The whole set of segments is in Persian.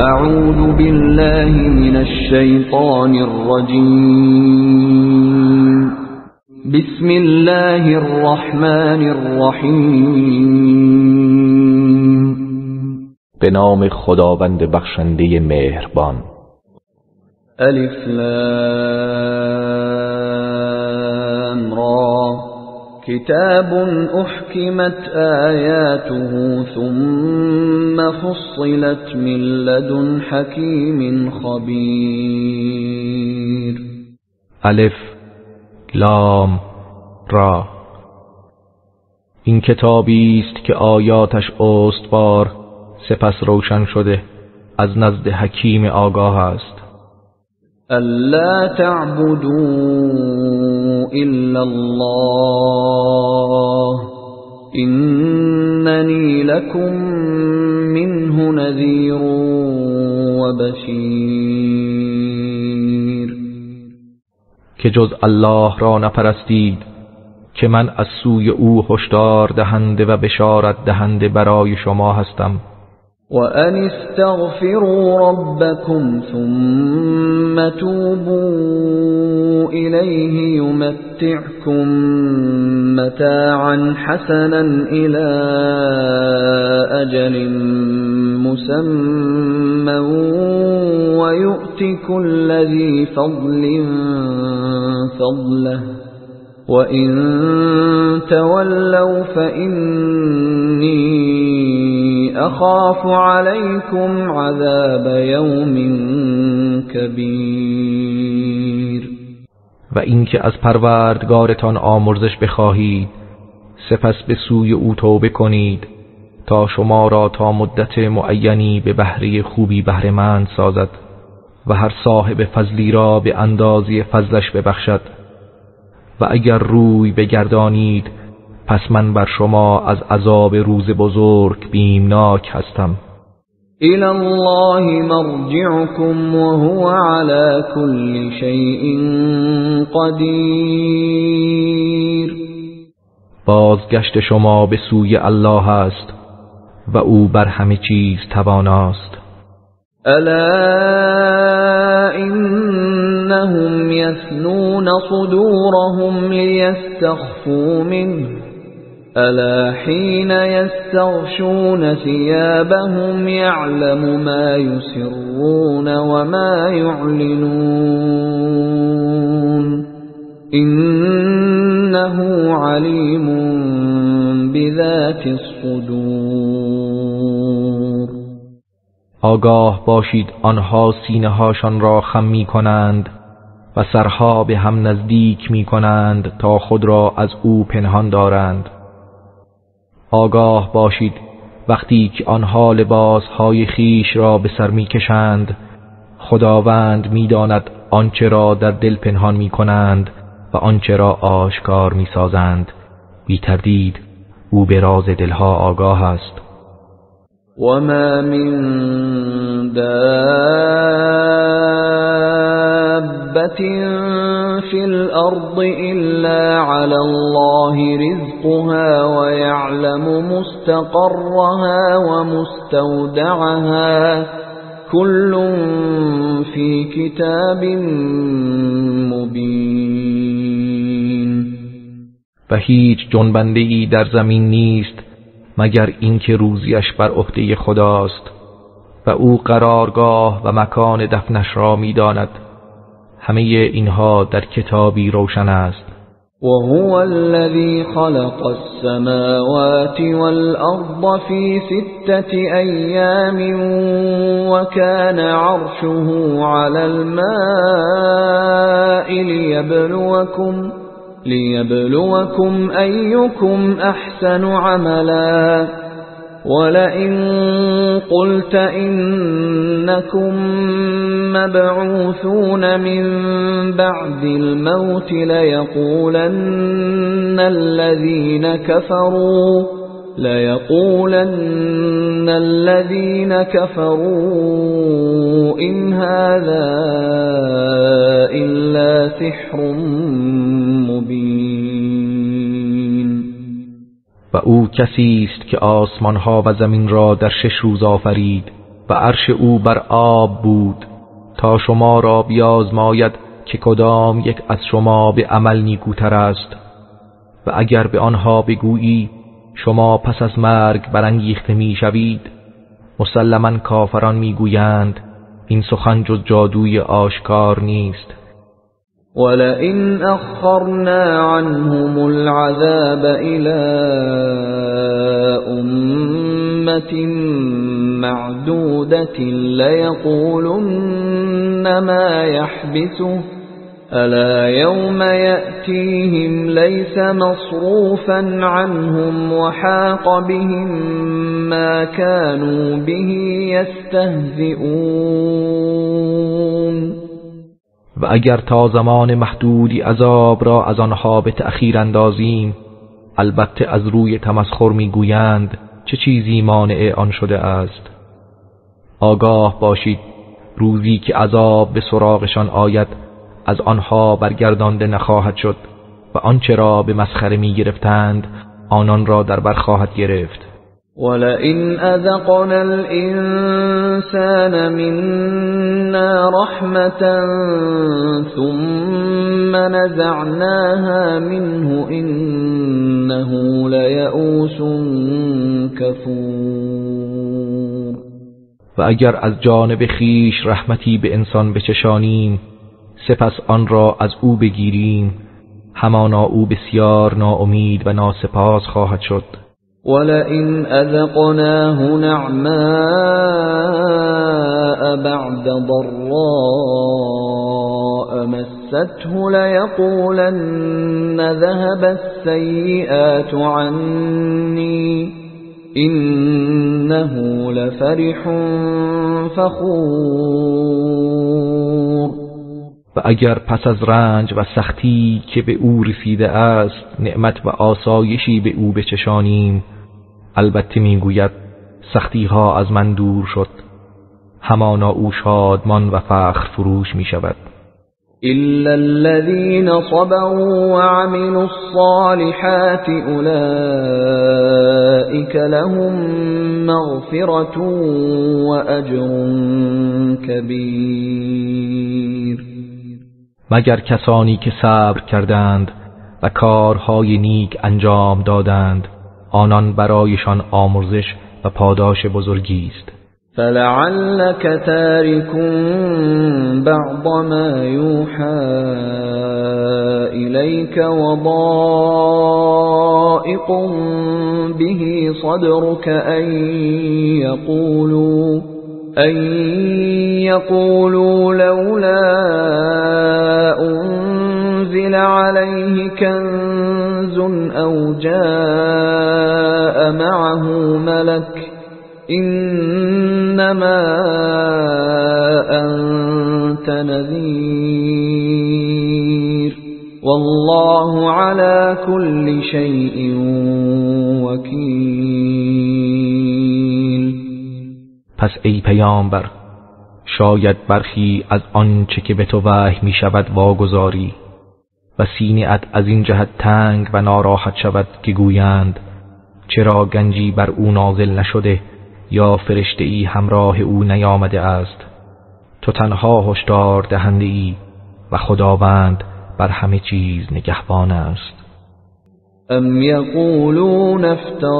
اعوذ بالله من الشیطان الرجیم. بسم الله الرحمن الرحیم. به نام خداوند بخشنده مهربان. الف لام را کتاب احکمت آیاته ثم فصلت من لدن حکیم خبیر. الف لام را، این کتابی است که آیاتش استوار سپس روشن شده از نزد حکیم آگاه است. الا تعبدوا الا الله اننی لکم منه نذیر و بشیر. که جز الله را نپرستید که من از سوی او هشدار دهنده و بشارت دهنده برای شما هستم. وَأَنِ اسْتَغْفِرُوا رَبَّكُمْ ثُمَّ تُوبُوا إِلَيْهِ يُمَتِّعْكُمْ مَتَاعًا حَسَنًا إِلَى أَجَلٍ مُّسَمًّى وَيُؤْتِ كُلَّ ذِي فَضْلٍ فَضْلَهُ وَإِن تَوَلَّوْا فَإِنِّي اخاف علیکم عذاب یوم کبیر. و اینکه از پروردگارتان آمرزش بخواهید سپس به سوی او توبه کنید تا شما را تا مدت معینی به بهره خوبی بهره‌مند سازد و هر صاحب فضلی را به اندازه فضلش ببخشد. و اگر روی بگردانید پس من بر شما از عذاب روز بزرگ بیمناک هستم. الی الله مرجعکم و هو علی کل شیء قدیر. بازگشت شما به سوی الله است و او بر همه چیز تواناست. الا انهم یثنون صدورهم لیستخفوا منه الا حين يستغشون ثيابهم يعلم ما يسرون وما يعلنون إنه عليم بذات الصدور. آگاه باشید آنها سینه هاشان را خم می کنند و سرها به هم نزدیک می کنند تا خود را از او پنهان دارند. آگاه باشید وقتی که آنها لباسهای خیش را به سر می کشند خداوند می داند آنچه را در دل پنهان می کنند و آنچه را آشکار می سازند. بی تردید او به راز دلها آگاه است. وما من دابة في الأرض إلا على الله رزقها ويعلم مستقرها ومستودعها كل في كتاب مبين. و هیچ جنبنده‌ای در زمین نیست مگر اینکه روزیش بر عهده خداست و او قرارگاه و مکان دفنش را می‌داند. همه اینها در کتابی روشن است. وهو الذي خلق السماوات والأرض في 6 أيام وكان عرشه على الماء ليبلوكم أيكم أحسن عملا ولئن قلت إنكم مبعوثون من بعد الموت ليقولن الذين كفروا إن هذا إلا سحر مبين. و او کسی است که آسمانها و زمین را در 6 روز آفرید و عرش او بر آب بود تا شما را بیازماید که کدام یک از شما به عمل نیکوتر است. و اگر به آنها بگویی شما پس از مرگ برانگیخته میشوید، مسلماً کافران میگویند این سخن جز جادوی آشکار نیست. ولئن أخرنا عنهم العذاب إلى أمة معدودة ليقولن ما يحبسه ألا يوم يأتيهم ليس مصروفا عنهم وحاق بهم ما كانوا به يستهزئون. و اگر تا زمان محدودی عذاب را از آنها به تأخیر اندازیم، البته از روی تمسخر میگویند چه چیزی مانع آن شده است. آگاه باشید روزی که عذاب به سراغشان آید از آنها برگردانده نخواهد شد و آنچه را به مسخره میگرفتند آنان را در بر خواهد گرفت. ولئن أذقنا الإنسان منا رحمة ثم نزعناها منه إنه ليئوس كفور. و اگر از جانب خیش رحمتی به انسان بچشانیم سپس آن را از او بگیریم، همانا او بسیار ناامید و ناسپاس خواهد شد. ولئن أذقناه نعماء بعد ضراء مسته ليقولن ذهب السيئات عني إنه لفرح فخور. و اگر پس از رنج و سختی که به او رسیده است نعمت و آسایشی به او بچشانیم، البته میگوید سختی ها از من دور شد، همانا او شادمان و فخر فروش می شود. إلا الذين صبروا وعملوا الصالحات أولئك لهم مغفرة وأجر كبير. مگر کسانی که صبر کردند و کارهای نیک انجام دادند، آنان برایشان آمرزش و پاداش بزرگی است. فلعلك تارك بعض ما يوحى إليك وضائق به صدرك أن يقولوا لولا أنزل عليه كنز أو جاء معه ملك إنما أنت نذير والله على كل شيء وكيل. پس ای پیامبر شاید برخی از آنچه که به تو وحی می شود واگذاری و سینه‌ات از این جهت تنگ و ناراحت شود که گویند چرا گنجی بر او نازل نشده یا فرشته ای همراه او نیامده است. تو تنها هشدار دهنده ای و خداوند بر همه چیز نگهبان است. ام یقولون افتراه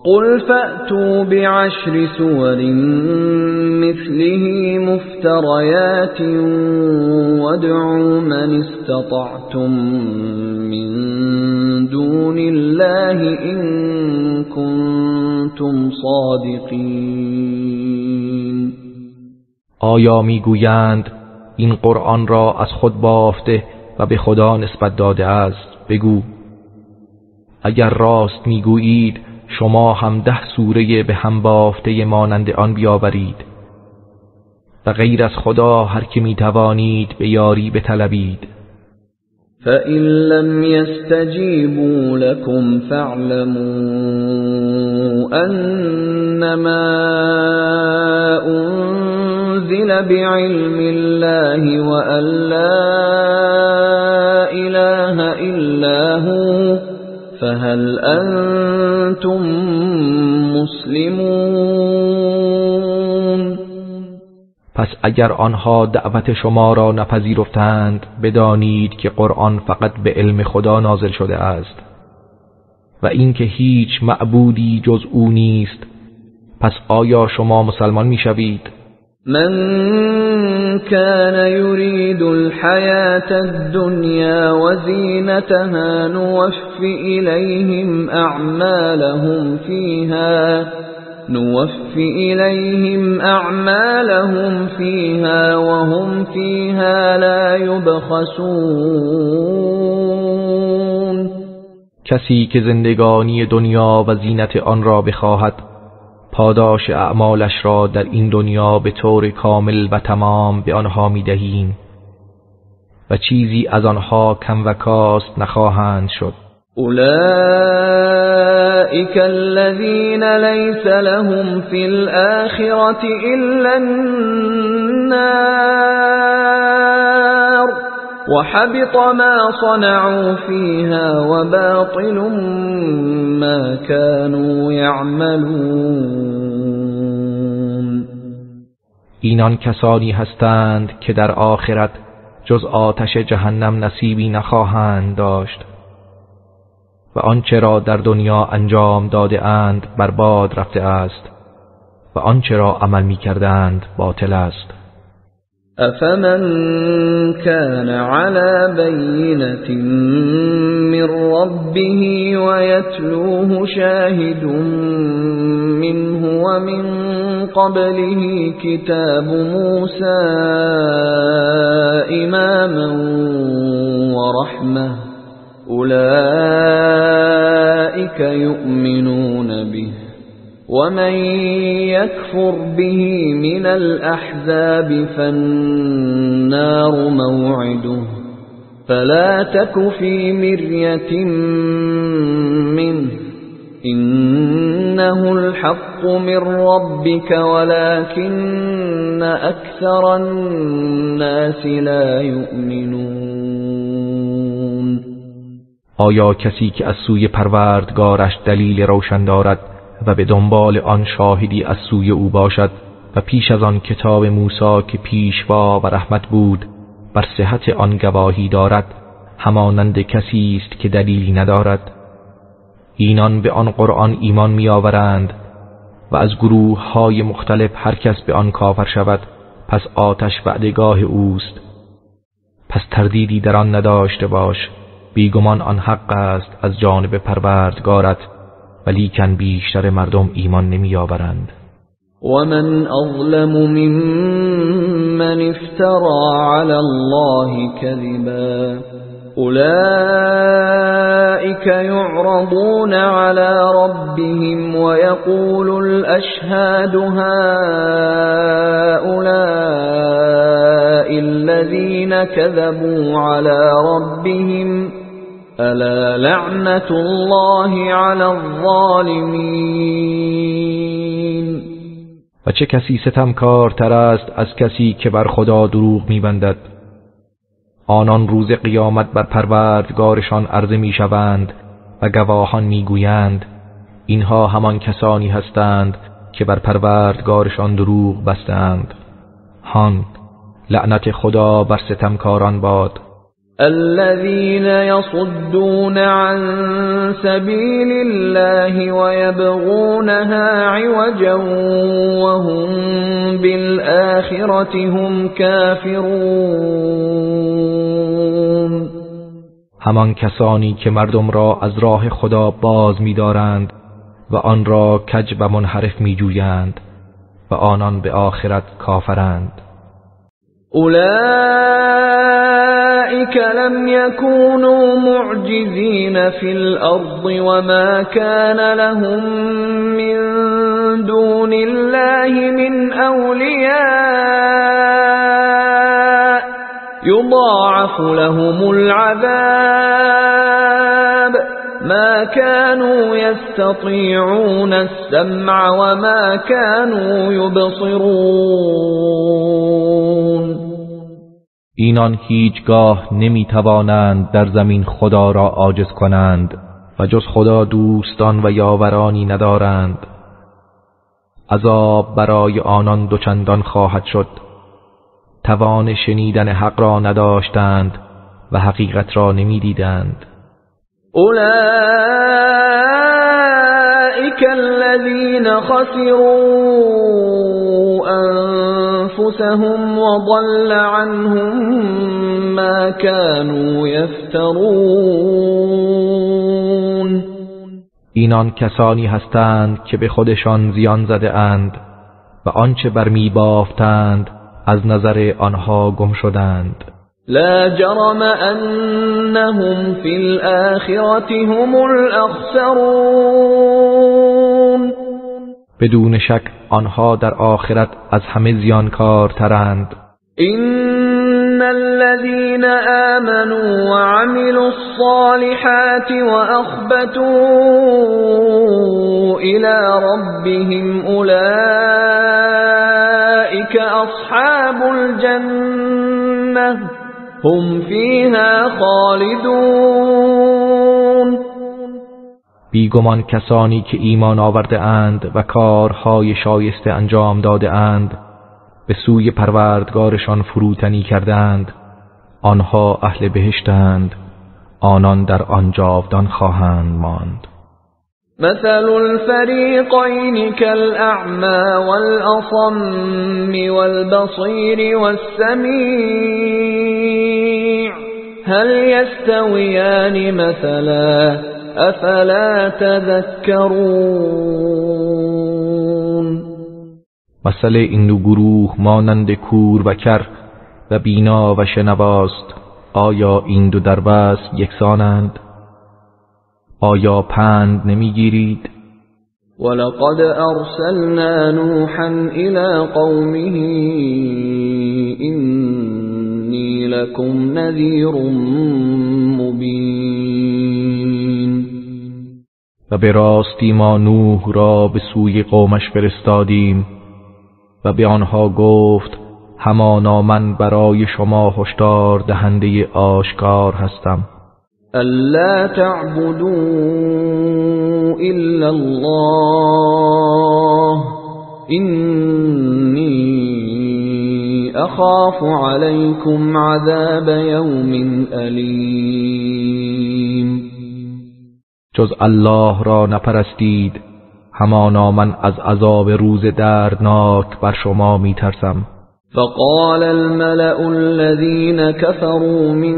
قل فأتوا بعشر سور مثله مفتريات وادعوا من استطعتم من دون الله إن كنتم صادقين. آیا میگویند این قرآن را از خود بافته و به خدا نسبت داده است؟ بگو اگر راست میگویید شما هم 10 سوره به هم بافته مانند آن بیاورید و غیر از خدا هر که میتوانید به یاری بطلبید. فَإِن لَّمْ يَسْتَجِيبُوا لَكُمْ فَاعْلَمُوا أَنَّمَا أُنزِلَ بِعِلْمِ اللَّهِ وَأَن لَّا إِلَٰهَ إِلَّا هُوَ فَهَلْ أَنتُم مسلمون. پس اگر آنها دعوت شما را نپذیرفتند بدانید که قرآن فقط به علم خدا نازل شده است و اینکه هیچ معبودی جز او نیست. پس آیا شما مسلمان میشوید؟ من كان يريد الحياة الدنيا وزينتها نوفي إليهم أعمالهم فيها وهم فيها لا يبخسون. کسی که زندگانی دنیا و زینت آن را بخواهد پاداش اعمالش را در این دنیا به طور کامل و تمام به آنها می‌دهیم و چیزی از آنها کم و کاست نخواهند شد. أولئك الذين ليس لهم في الآخرة إلا النار وحبط ما صنعوا فيها وباطل ما كانوا يعملون. اینان کسانی هستند که در آخرت جز آتش جهنم نصیبی نخواهند داشت و آنچه را در دنیا انجام داده اند برباد رفته است و آنچه را عمل می کردند باطل است. أفمن كان على بينة من ربه ويتلوه شاهد منه ومن قبله كتاب موسى إماما ورحمة أولئك يؤمنون به ومن يكفر به من الأحزاب فالنار موعده فلا تك في مرية منه إنه الحق من ربك ولكن أكثر الناس لا يؤمنون. آیا کسی که از سوی پروردگارش دلیل روشن دارد و به دنبال آن شاهدی از سوی او باشد و پیش از آن کتاب موسی که پیشوا و رحمت بود بر صحت آن گواهی دارد همانند کسی است که دلیلی ندارد؟ اینان به آن قرآن ایمان می‌آورند و از گروه‌های مختلف هر کس به آن کافر شود پس آتش وعدگاه اوست. پس تردیدی در آن نداشته باش، بیگمان آن حق است از جانب پروردگارت ولیکن بیشتر مردم ایمان نمی‌آورند. ومن أظلم ممن افترى على الله كذبا أولئك يعرضون على ربهم ويقول الأشهاد هؤلاء الذين كذبوا على ربهم ألا لعنة الله على الظالمين. و چه کسی ستمکارتر است از کسی که بر خدا دروغ می‌بندد؟ آنان روز قیامت بر پروردگارشان عرضه می‌شوند و گواهان می‌گویند اینها همان کسانی هستند که بر پروردگارشان دروغ بستند. هان لعنت خدا بر ستمکاران باد. الذين يصدون عن سبيل الله ويبغونها عوجا وهم بالآخرة هم كافرون. همان کسانی که مردم را از راه خدا باز می‌دارند و آن را کج و منحرف می‌جویند و آنان به آخرت کافرند. أولئك لم يكونوا معجزين في الأرض وما كان لهم من دون الله من أولياء يضاعف لهم العذاب ما كانوا يستطيعون السمع وما كانوا يبصرون. اینان هیچگاه نمیتوانند در زمین خدا را عاجز کنند و جز خدا دوستان و یاورانی ندارند عذاب برای آنان دوچندان خواهد شد. توان شنیدن حق را نداشتند و حقیقت را نمیدیدند. اولئک الذین خسروا انفسهم وضل عنهم ما كانوا یفترون. اینان کسانی هستند که به خودشان زیان زده اند و آنچه برمی بافتند از نظر آنها گم شدند. لا جرم انهم فی الآخرة هم الاخسرون. بدون شک آنها در آخرت از همه زیانکارترند. إن الذين آمنوا وعملوا الصالحات وأخبتوا إلى ربهم أولئك أصحاب الجنة هم فيها خالدون. بیگمان کسانی که ایمان آورده اند و کارهای شایسته انجام داده اند به سوی پروردگارشان فروتنی کردند، آنها اهل بهشتند، آنان در آن جاودان خواهند ماند. مثل الفریقین كالأعمى والأصم والبصير والسمیع هل يستویان مثلا افلا تذکرون. مثل این دو گروه مانند کور و کر و بینا و شنواست. آیا این دو در بس یکسانند؟ آیا پند نمیگیرید؟ ولقد ارسلنا نوحا الى قومه انی لكم نذیر مبین. و به راستی ما نوح را به سوی قومش فرستادیم و به آنها گفت همانا من برای شما هشدار دهنده آشکار هستم. الا تعبدوا الا الله انی اخاف علیکم عذاب یوم الیم. جز الله را نپرستید، همانا من از عذاب روز دردناک بر شما می ترسم. فقال الملأ الذين كفروا من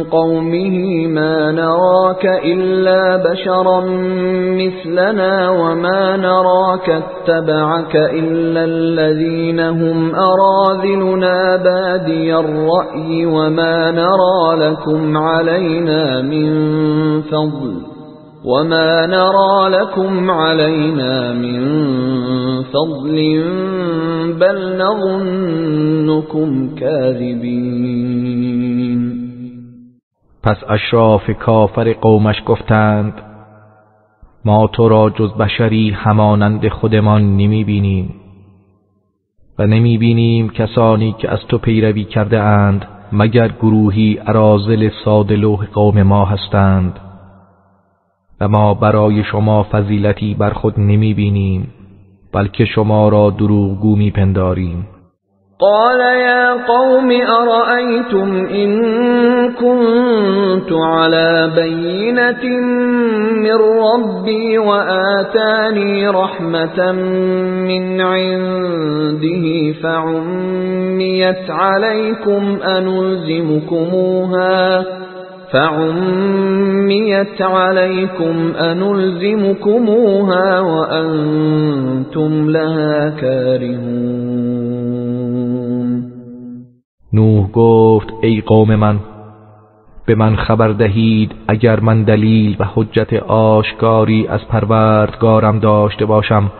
قومه ما نراك إلا بشرا مثلنا وما نراك اتبعك إلا الذين هم أراذلنا بادي الرأي وما نرى لكم علينا من فضل بل نظنكم كاذبین. پس اشراف کافر قومش گفتند ما تو را جز بشری همانند خودمان نمی بینیم و نمی بینیم کسانی که از تو پیروی کرده اند مگر گروهی اراذل ساده لوح قوم ما هستند و ما برای شما فضیلتی بر خود نمی بینیم بلکه شما را دروغگو می پنداریم. قال يا قوم أرأيتم إن كنت على بينة من ربي وآتاني رحمة من عنده فعميت عليكم أنلزمكموها وأنتم لها كارهون. نوح گفت ای قوم من، به من خبر دهید اگر من دلیل و حجت آشکاری از پروردگارم داشته باشم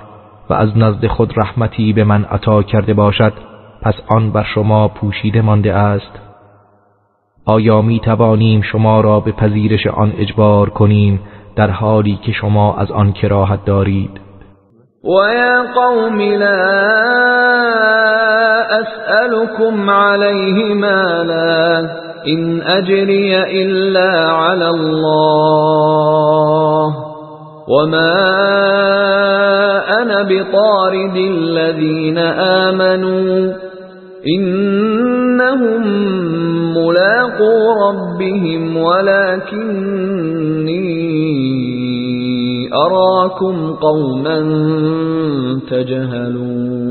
و از نزد خود رحمتی به من عطا کرده باشد پس آن بر شما پوشیده مانده است. آیا می توانیم شما را به پذیرش آن اجبار کنیم در حالی که شما از آن کراهت دارید؟ وَيَا قَوْمِ لَا أَسْأَلُكُمْ عَلَيْهِ مَالًا إِنْ أَجْرِيَ إِلَّا عَلَى اللَّهِ وما أنا بطارد الذين آمنوا إنهم ملاقو ربهم ولكني أراكم قوما تجهلون.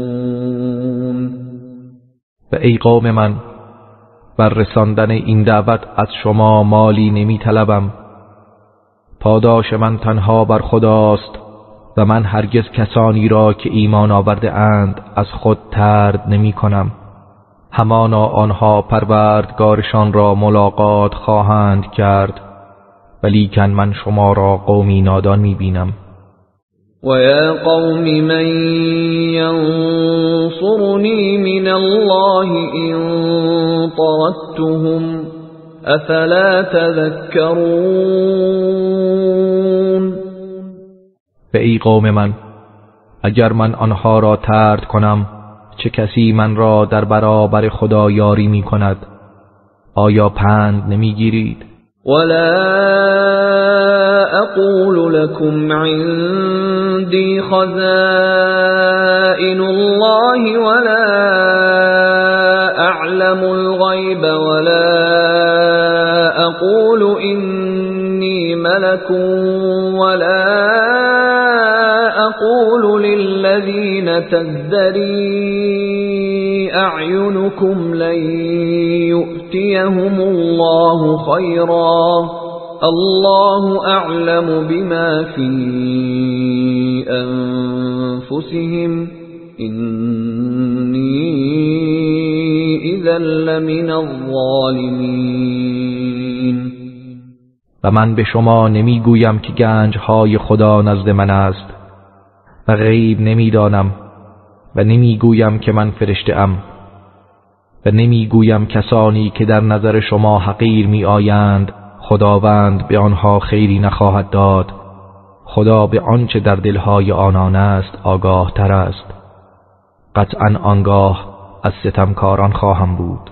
و ای قوم من، بر رساندن این دعوت از شما مالی نمی طلبم. پاداش من تنها بر خداست و من هرگز کسانی را که ایمان آورده اند از خود طرد نمی کنم. همانا آنها پروردگارشان را ملاقات خواهند کرد، ولیکن من شما را قومی نادان می بینم. وَيَا قَوْمِ مَنْ يَنْصُرُنِي مِنَ اللَّهِ إِنْ طَرَدتُّهُمْ أَفَلَا تَذَكَّرُونَ. به ای قوم من، اگر من آنها را طرد کنم چه کسی من را در برابر خدا یاری می کند؟ آیا پند نمی گیرید؟ ولا أقول لكم عندي خزائن الله ولا أعلم الغيب ولا أقول إني ملك ولا أقول للذين تزدري أعينكم لن يؤتيهم الله خيرا الله أعلم بما في أنفسهم إني إذا لمن الظالمين. و من به شما نمیگویم که گنجهای خدا نزد من است و غیب نمیدانم و نمیگویم که من فرشته ام و نمیگویم کسانی که در نظر شما حقیر می آیند خداوند به آنها خیری نخواهد داد. خدا به آنچه در دلهای آنان است آگاه تر است. قطعا آنگاه از ستمکاران خواهم بود.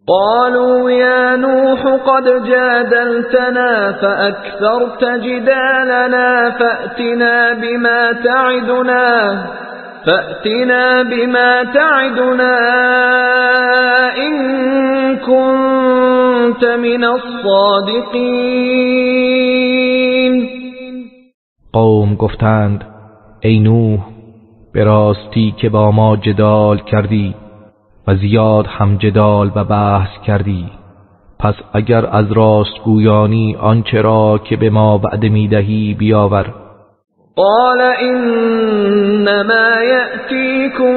قالوا يا نوح قد جادلتنا فأكثرت جدالنا فأتنا بما تعدنا إن كنت من الصادقين. قوم گفتند ای نوح، به راستی که با ما جدال کردی و زیاد هم جدال و بحث کردی، پس اگر از راست گویانی آنچه را که به ما وعده میدهی بیاور. قال انما يأتيكم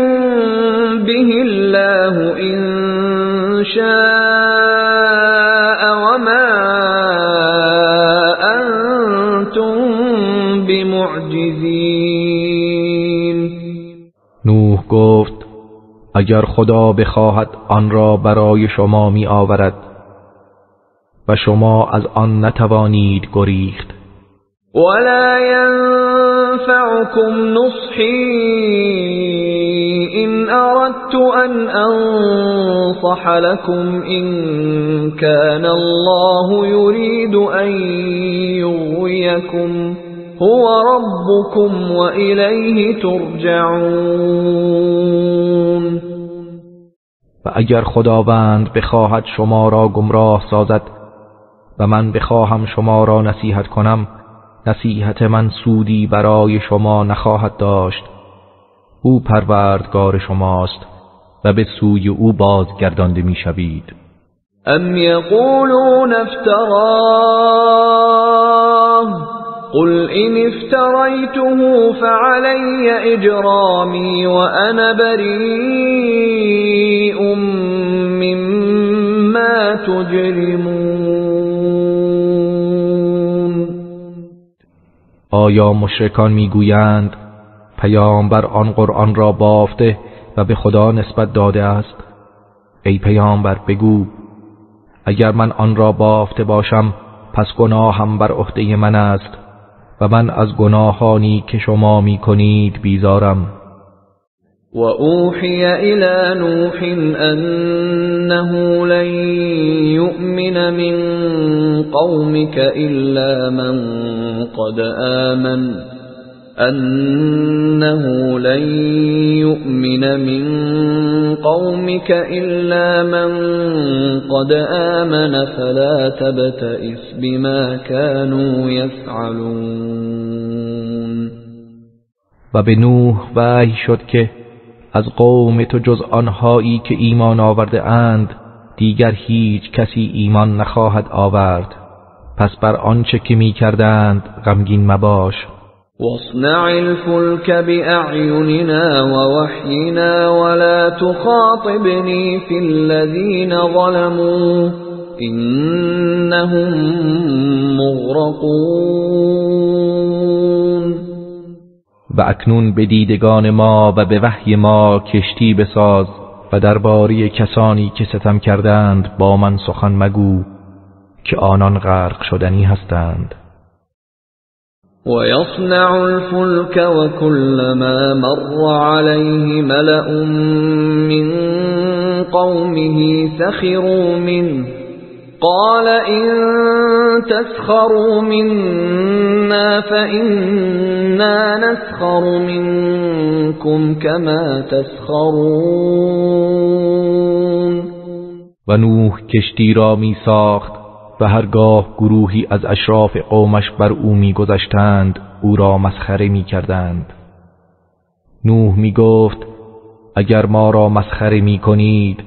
به الله ان شاء وما انتم بمعجزين. نوح گفت اگر خدا بخواهد آن را برای شما می آورد و شما از آن نتوانید گریخت. ولا ينفعكم نصحي إن أردت أن أنصح لكم إن كان الله يريد أن يغويكم هو ربكم وإليه ترجعون. و اگر خداوند بخواهد شما را گمراه سازد و من بخواهم شما را نصیحت کنم، نصیحت من سودی برای شما نخواهد داشت. او پروردگار شماست و به سوی او بازگردانده میشوید. ام یقولون افتراه قل إن افتريته فعلي إجرامي وأنا بريء مما تجرمون. آیا مشرکان میگویند پیامبر آن قرآن را بافته و به خدا نسبت داده است؟ ای پیامبر بگو اگر من آن را بافته باشم پس گناهم بر عهده من است و من از گناهانی که شما می کنید بیزارم. و اوحی الی نوح انه لن یؤمن من قومك الا من لن يؤمن من قومك إلا من قد آمن فلا تبتئس بما كانوا يفعلون. و به نوح وحی شد که از قوم تو جز آنهایی که ایمان آورده اند دیگر هیچ کسی ایمان نخواهد آورد، پس بر آنچه که می کردند غمگین مباش. واصنع الفلك بأعيننا ووحينا ولا تخاطبني في الذين ظلموا إنهم مغرقون. و اکنون به دیدگان ما و به وحی ما کشتی بساز و درباره کسانی که ستم کردند با من سخن مگو که آنان غرق شدنی هستند. ويصنع الفلك وكلما مر عليه ملأ من قومه سخروا منه قال إن تسخروا منا فإنا نسخر منكم كما تسخرون. و نوح کشتی را می ساخت و هرگاه گروهی از اشراف قومش بر او می گذشتند او را مسخره می کردند. نوح می گفت اگر ما را مسخره می کنید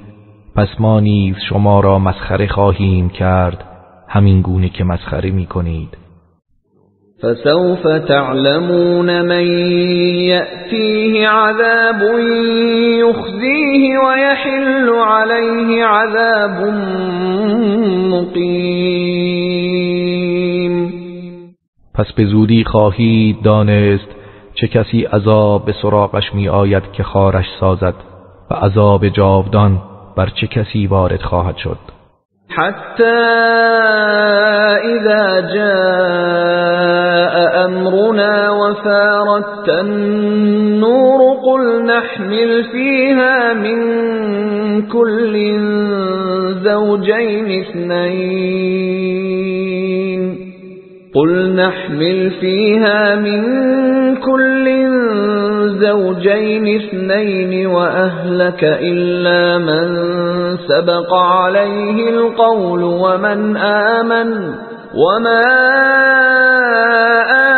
پس ما نیز شما را مسخره خواهیم کرد همین گونه که مسخره می کنید. فسوف تعلمون من يأتيه عذاب يخزيه ويحل عليه عذاب مقیم. پس به زودی خواهید دانست چه کسی عذاب به سراغش می آید که خارش سازد و عذاب جاودان بر چه کسی وارد خواهد شد. حتی اذا جاء امرنا وفارت النور قل نحمل فيها من كل زوجين اثنين وأهلك إلا من سبق عليه القول ومن آمن وما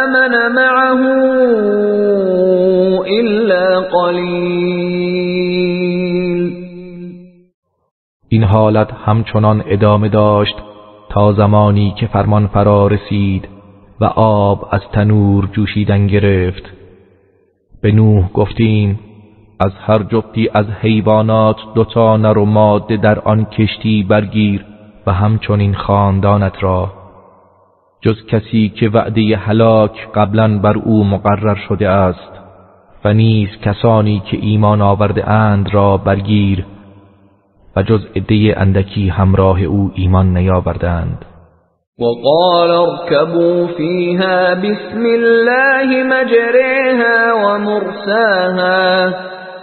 آمن معه إلا قلیل. این حالت همچنان ادامه داشت تا زمانی که فرمان فرا رسید و آب از تنور جوشیدن گرفت. به نوح گفتیم از هر جفتی از حیوانات 2 نر و ماده در آن کشتی برگیر و همچنین خاندانت را، جز کسی که وعده هلاک قبلا بر او مقرر شده است و نیز کسانی که ایمان آورده اند را برگیر و جز عده اندکی همراه او ایمان نیاوردند. وقال اركبوا فيها بسم الله مجريها ومرساها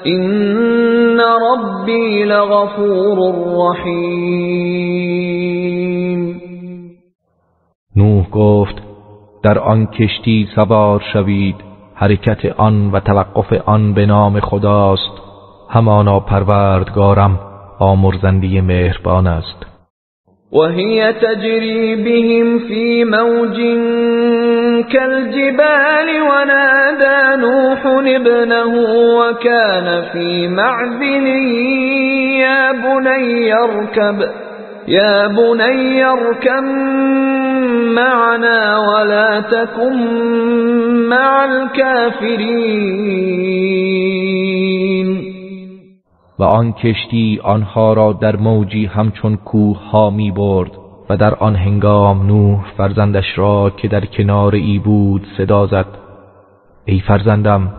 إن ربي لغفور رحيم. نوح گفت در آن کشتی سوار شوید، حرکت آن و توقف آن به نام خداست، همانا پروردگارم آمرزنده مهربان است. وهي تجري بهم في موج كالجبال ونادى نوح ابنه وكان في معزل يا بني اركب معنا ولا تكن مع الكافرين. و آن کشتی آنها را در موجی همچون کوه ها می برد و در آن هنگام نوح فرزندش را که در کنار ای بود صدا زد ای فرزندم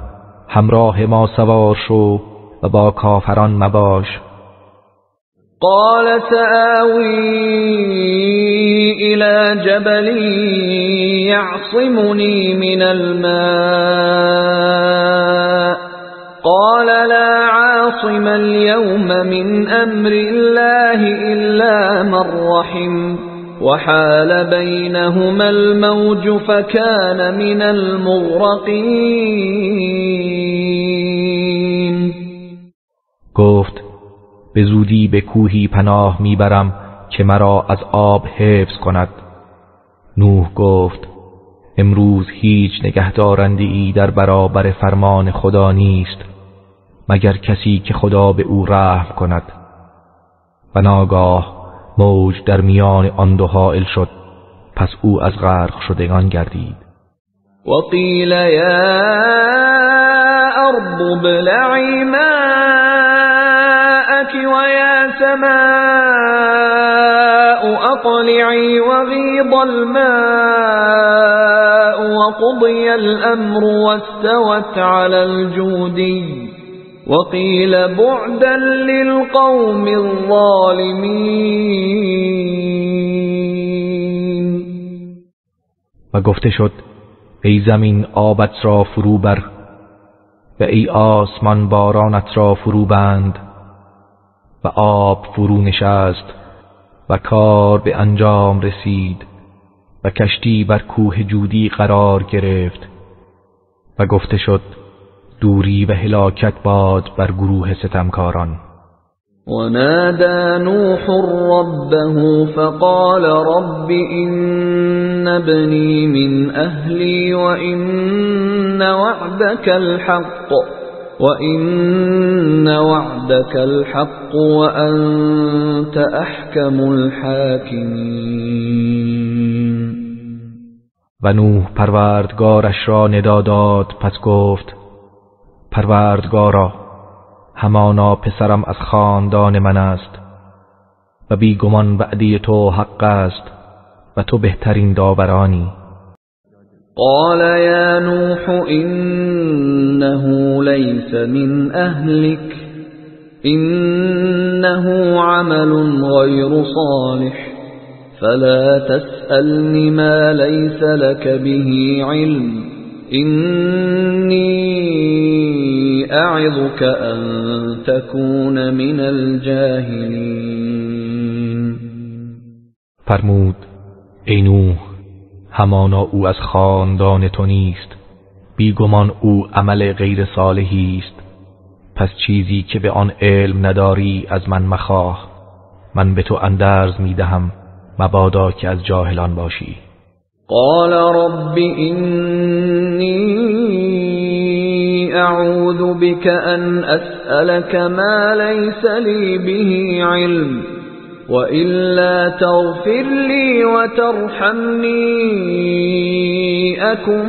همراه ما سوار شو و با کافران مباش. قال سآوي إلى جبل يعصمني من الماء قال لا عاصم اليوم من أمر الله إلا من رحم وحال بينهما الموج فكان من المغرقين. گفت به زودی به کوهی پناه میبرم که مرا از آب حفظ کند. نوح گفت امروز هیچ نگهدارنده‌ای در برابر فرمان خدا نیست مگر کسی که خدا به او رحم کند. و ناگاه موج در میان آن دو حائل شد، پس او از غرق شدگان گردید. وقیل یا ارض ابلعی ماءک و یا سماء اقلعی وغیض الماء وقضی الامر واستوت على الجودی وقیل بعدا للقوم الظالمین. و گفته شد ای زمین آبت را فرو بر و ای آسمان بارانت را فرو بند. و آب فرو نشست و کار به انجام رسید و کشتی بر کوه جودی قرار گرفت. و گفته شد دوری و هلاکت باد بر گروه ستمکاران. ونادى نوح ربه فقال رب إن ابني من أهلي وإن وعدك الحق وأنت أحكم الحاكمين. و نوح پروردگارش را ندا داد، پس گفت پروردگارا همانا پسرم از خاندان من است و بیگمان وعده تو حق است و تو بهترین داورانی. قال یا نوح إنه ليس من أهلك إنه عمل غير صالح فلا تسألني ما ليس لك به علم إني أعظك أن تكون من الجاهلين. فرمود ای نوح همانا او از خاندان تو نیست، بیگمان او عمل غیر صالحی است، پس چیزی که به آن علم نداری از من مخواه، من به تو اندرز میدهم مبادا که از جاهلان باشی. قال رب إني أعوذ بك أن أسألك ما ليس لي به علم وإلا تغفر لي وترحمني أكن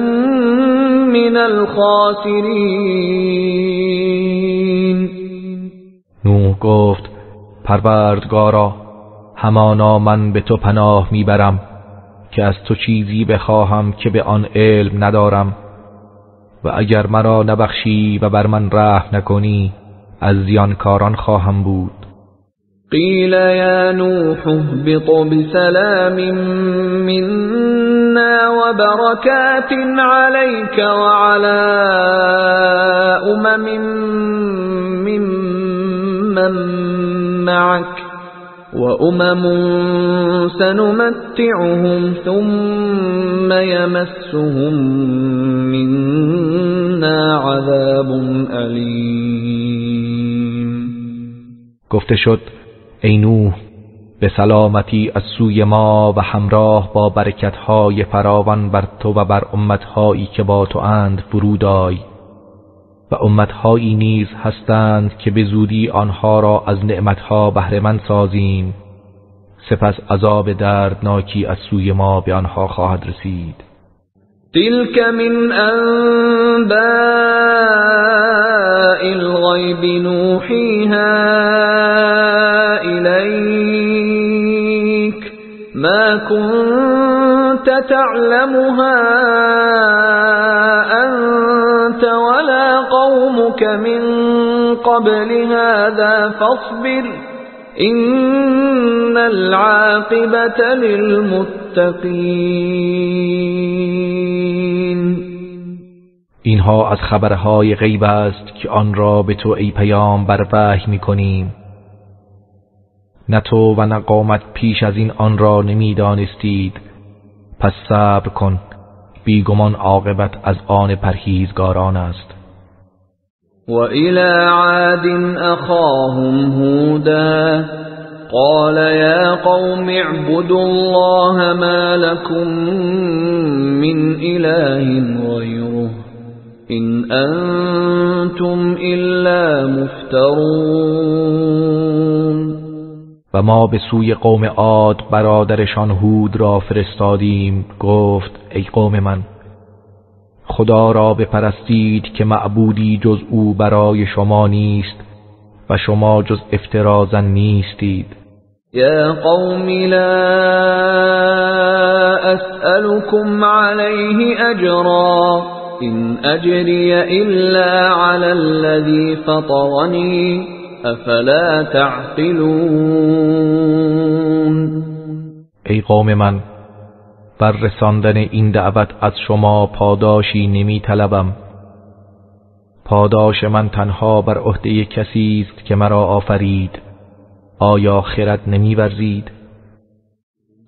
من الخاسرين. نوح گفت پروردگارا همانا من به تو پناه میبرم که از تو چیزی بخواهم که به آن علم ندارم و اگر مرا نبخشی و بر من رحم نکنی از زیانکاران خواهم بود. قیل یا نوح اهبط بسلام منا وبركات عليك وعلى ممن معك وأمم سنمتعهم ثم يمسهم منا عذاب أليم. گفته شد ای نوح به سلامتی از سوی ما و همراه با برکتهای فراوان بر تو و بر امتهایی که با تو اند فرود آی و امتهایی نیز هستند که به زودی آنها را از نعمتها بهره مند سازیم، سپس عذاب دردناکی از سوی ما به آنها خواهد رسید. تلك من انباء الغیب نوحیها الیک ما كنت تعلمها انت ولا قومك من قبل هذا فاصبر إن العاقبة للمتقین. اینها از خبرهای غیب است که آن را به تو ای پیامبر وحی می‌کنیم. نه تو و نه قومت پیش از این آن را نمیدانستید، پس صبر کن، بیگمان عاقبت از آن پرهیزگاران است. وإلى عاد أخاهم هودا قال يا قوم اعبدوا الله ما لكم من إله غيره إن أنتم إلا مفترون. و ما به سوی قوم عاد برادرشان هود را فرستادیم. گفت ای قوم من، خدا را بپرستید که معبودی جز او برای شما نیست و شما جز افترازن نیستید. یا قوم لا أسألكم عليه أجرا إن أجري إلا على الذي فطرني أفلا تعقلون. ای قوم من، بر رساندن این دعوت از شما پاداشی نمی طلبم. پاداش من تنها بر عهده کسی است که مرا آفرید. آیا خرد نمی ورزید؟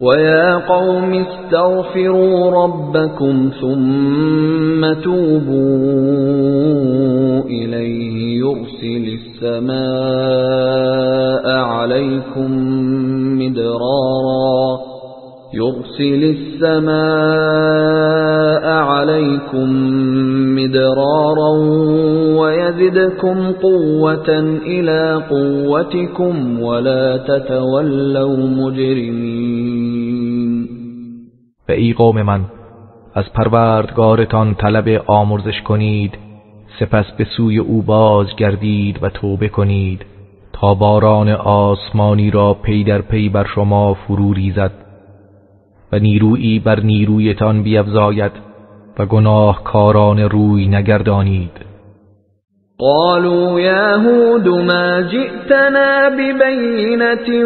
ويا قوم استغفروا ربكم ثم توبوا إليه يرسل السماء عليكم مدرارا ويزدكم قوة إلى قوتكم ولا تتولوا مجرمين. و ای قوم من، از پروردگارتان طلب آمرزش کنید، سپس به سوی او بازگردید و توبه کنید تا باران آسمانی را پی در پی بر شما فرو ریزد و نیرویی بر نیرویتان بیفزاید و گناهکاران روی نگردانید. قالوا يا هود ما جئتنا ببينة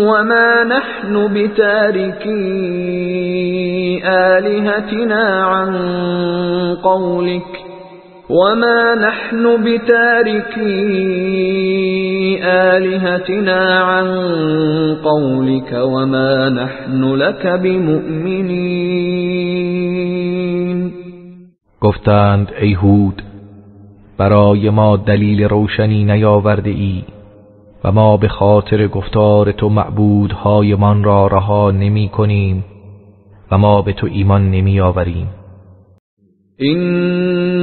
وما نحن بتاركي آلهتنا عن قولك وما نحن لك بمؤمنين. گفتند ای هود، برای ما دلیل روشنی نیاورده ای و ما به خاطر گفتار تو معبودهای من را رها نمی کنیم و ما به تو ایمان نمی آوریم. إن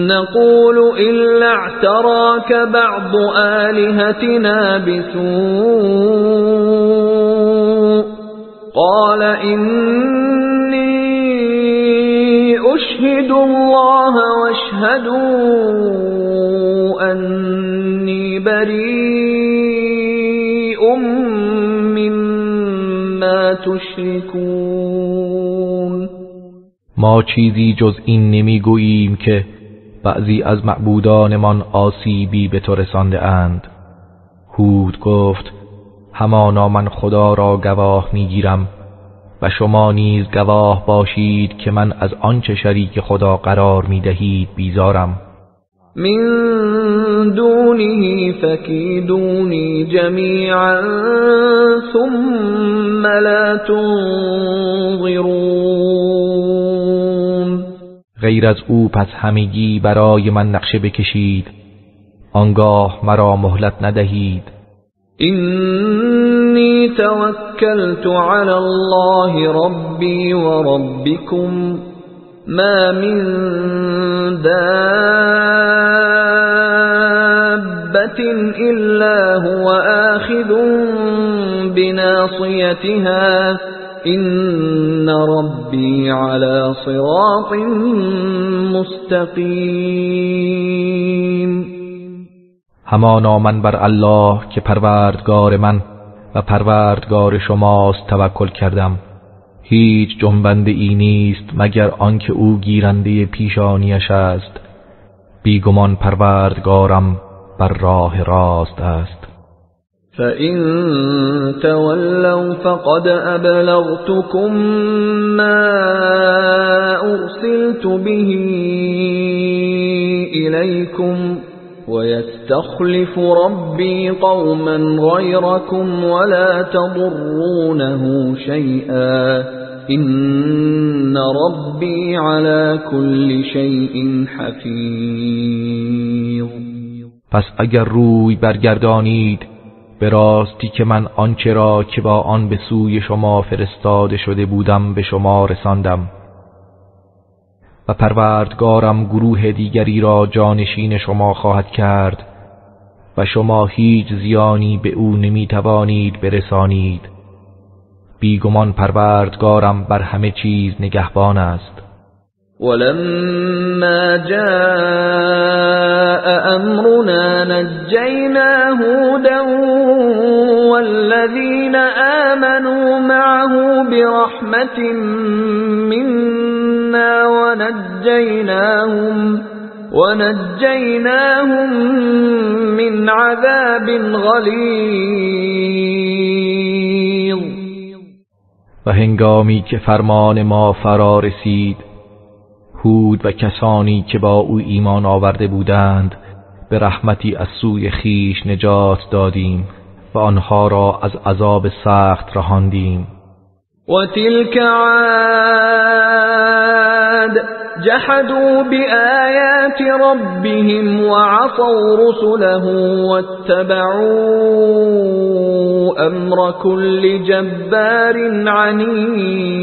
نقول إلا اعتراك بعض آلهتنا بسوء قال إني أشهد الله واشهدوا أني بريء مما تشركون. ما چیزی جز این نمیگوییم که بعضی از معبودانمان آسیبی به تو رسانده اند. هود گفت همانا من خدا را گواه میگیرم و شما نیز گواه باشید که من از آنچه شریک خدا قرار میدهید بیزارم. من دونه فكيدوني جميعا ثم لا تنظرون. غیر از او پس همگی برای من نقشه بکشید، آنگاه مرا مهلت ندهید. إني توكلت على الله ربي وربكم ما من دابة إلا هو آخذ بناصيتها إن ربي على صراط مستقيم. همانا من بر الله که پروردگار من و پروردگار شماست توکل کردم. هیچ جنبنده ای نیست مگر آنکه او گیرنده پیشانیش است. بیگمان پروردگارم بر راه راست است. فَإِن تَوَلَّوْا فَقَدْ أَبْلَغْتُكُم مَّا أُرْسِلْتُ بِهِ إِلَيْكُمْ ويستخلف ربي قوما غيركم ولا تضرونه شيئا إن ربي على كل شيء حفیظ. پس اگر روی برگردانید به راستی که من آنچه را که با آن به سوی شما فرستاده شده بودم به شما رساندم و پروردگارم گروه دیگری را جانشین شما خواهد کرد و شما هیچ زیانی به او نمی توانید برسانید. بیگمان پروردگارم بر همه چیز نگهبان است. ولما جاء أمرنا نجينا هودا والذين آمنوا معه برحمة منا ونجيناهم من عذاب غلیظ. و هنگامی که فرمان ما فرا رسید، هود و کسانی که با او ایمان آورده بودند به رحمتی از سوی خیش نجات دادیم و آنها را از عذاب سخت رهاندیم. و تلك عاد جحدوا بآیات ربهم وعصوا رسله واتبعوا امر كل جبار عنید.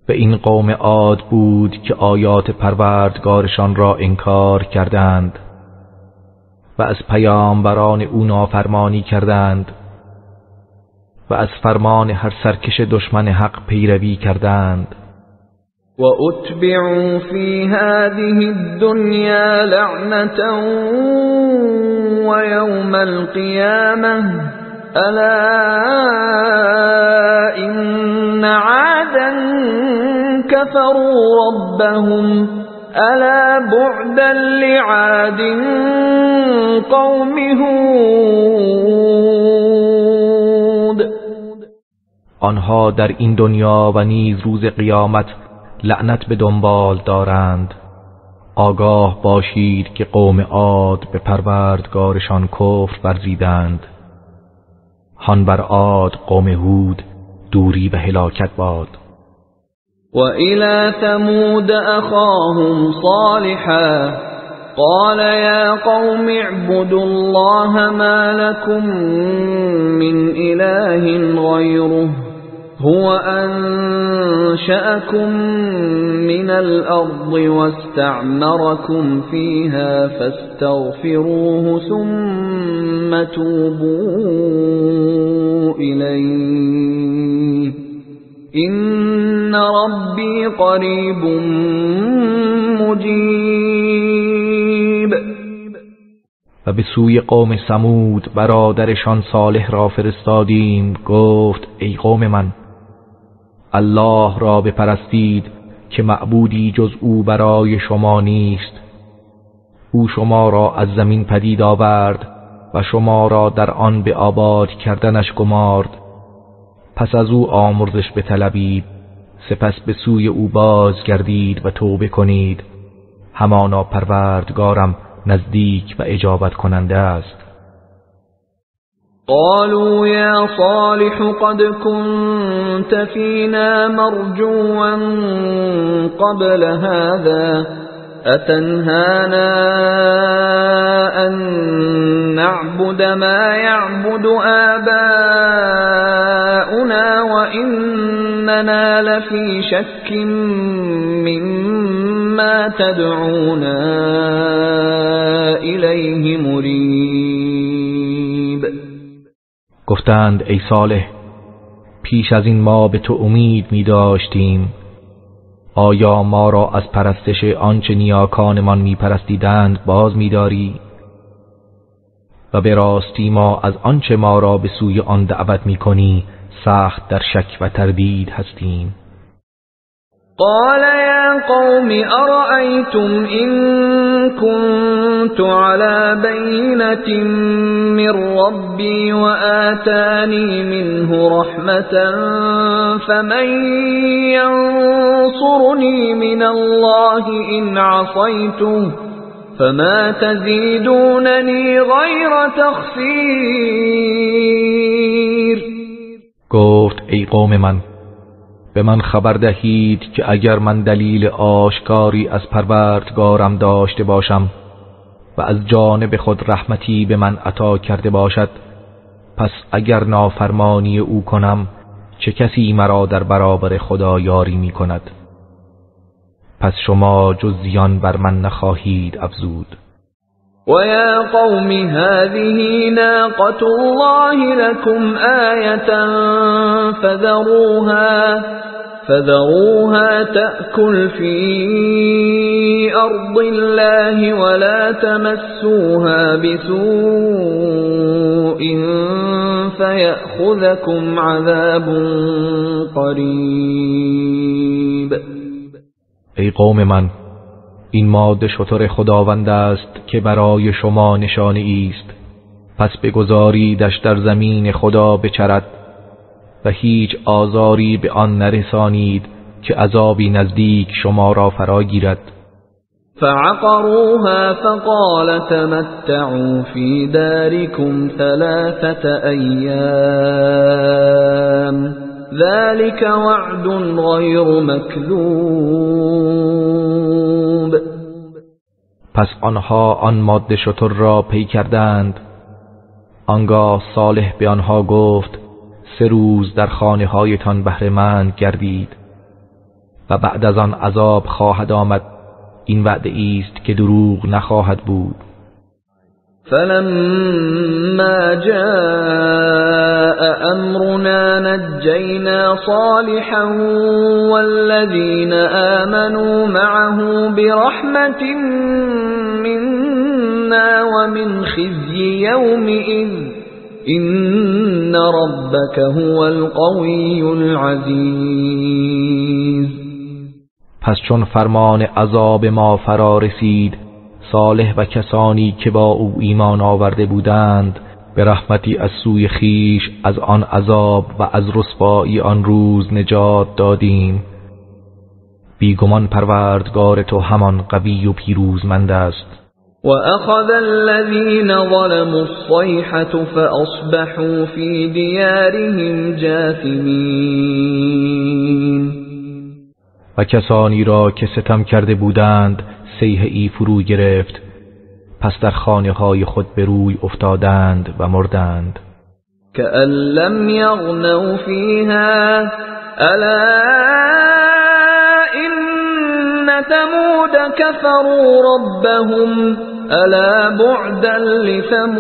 و این قوم عاد بود که آیات پروردگارشان را انکار کردند و از پیامبران او نافرمانی کردند و از فرمان هر سرکش دشمن حق پیروی کردند. و اتبعوا فی هذه الدنیا لعنة و یوم القیامة الا ان عادا كفروا ربهم الا بعدا لعاد قوم هود. آنها در این دنیا و نیز روز قیامت لعنت به دنبال دارند. آگاه باشید که قوم عاد به پروردگارشان کفر ورزیدند. هان بر عاد قوم هود دوری و هلاکت باد. وإلى ثمود أخاهم صالحا قال يا قوم اعبدوا الله ما لكم من إله غيره هو أنشأكم من الأرض واستعمركم فيها فاستغفروه ثم توبوا إليه إن ربي قریب مجیب. و به سوی قوم ثمود برادرشان صالح را فرستادیم. گفت ای قوم من، الله را بپرستید که معبودی جز او برای شما نیست. او شما را از زمین پدید آورد و شما را در آن به آباد کردنش گمارد. پس از او آمرزش بطلبید، سپس به سوی او بازگردید و توبه کنید. همانا پروردگارم نزدیک و اجابت کننده است. قالوا يا صالح قد كنت فينا مرجوا قبل هذا أتنهانا أن نعبد ما يعبد آباؤنا وإننا لفي شك مما تدعونا إليه مريب. گفتند ای صالح، پیش از این ما به تو امید می داشتیم. آیا ما را از پرستش آنچه نیاکانمان می پرستیدند باز می داری؟ و به راستی ما از آنچه ما را به سوی آن دعوت می کنی سخت در شک و تردید هستیم. قال يا قوم أرأيتم إن كنت على بينة من ربي وآتاني منه رحمة فمن ينصرني من الله إن عصيته فما تزیدوننی غیر تخسیر. گفت ای قوم من، به من خبر دهید که اگر من دلیل آشکاری از پروردگارم داشته باشم و از جانب خود رحمتی به من عطا کرده باشد، پس اگر نافرمانی او کنم چه کسی مرا در برابر خدا یاری می کند؟ پس شما جز زیان بر من نخواهید افزود. وَيَا قَوْمِ هَذِهِ نَاقَةُ اللَّهِ لَكُمْ آيَةً فَذَرُوهَا تَأْكُلْ فِي أَرْضِ اللَّهِ وَلَا تَمَسُّوهَا بِسُوءٍ فَيَأْخُذَكُمْ عَذَابٌ قَرِيبٌ. ای قوم من، این ماده شتر خداوند است که برای شما نشانه است، پس بگذاریدش در زمین خدا بچرد و هیچ آزاری به آن نرسانید که عذابی نزدیک شما را فرا گیرد. فعقروها فقال تمتعوا في داركم 3 أيام ذلك وعد غیر مکذوب. پس آنها آن ماده شتر را پی کردند. آنگاه صالح به آنها گفت 3 روز در خانه هایتان بهره‌مند گردید و بعد از آن عذاب خواهد آمد. این وعده است که دروغ نخواهد بود. فلما جاء امرنا نجینا صالحا والذین آمنوا معه برحمت منا ومن خزي يومئذ إن ربك هو القوي العزيز. پس چون فرمان عذاب ما فرا رسید، صالح و کسانی که با او ایمان آورده بودند به رحمتی از سوی خیش از آن عذاب و از رسوایی آن روز نجات دادیم. بیگمان پروردگار تو همان قوی و پیروزمند است. وَأَخَذَ الَّذِينَ ظَلَمُوا الصَّيْحَةُ فَأَصْبَحُوا فِي دِيَارِهِمْ جَاثِمِينَ. و کسانی را که ستم کرده بودند صیحه‌ای فرو گرفت، پس در خانه های خود به روی افتادند و مردند. كَأَن لَّمْ يَغْنَوْا فِيهَا أَلَا إِنَّ ثَمُودَ كَفَرُوا رَبَّهُمْ أَلَا بُعْدًا لِثَمُودَ.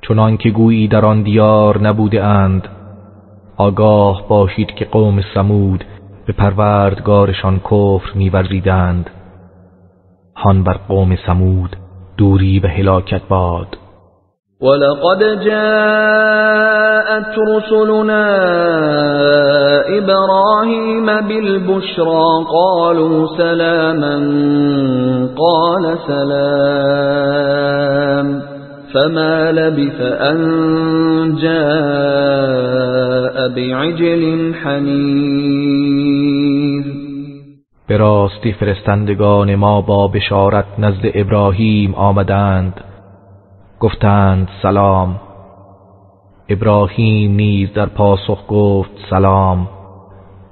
چنان که گویی در آن دیار نبوده اند، آگاه باشید که قوم ثمود به پروردگارشان کفر می‌ورزیدند. هان بر قوم ثمود دوری به هلاکت باد. وَلَقَدْ جَاءَتْ رُسُلُنَا إِبْرَاهِيمَ بِالْبُشْرَى قَالُوا سَلَامًا قَالَ سَلَامٌ فَمَا لَبِثَ أَن جَاءَ بِعِجْلٍ حَنِيذٍ. به راستی فرستندگان ما با بشارت نزد ابراهیم آمدند، گفتند سلام. ابراهیم نیز در پاسخ گفت سلام.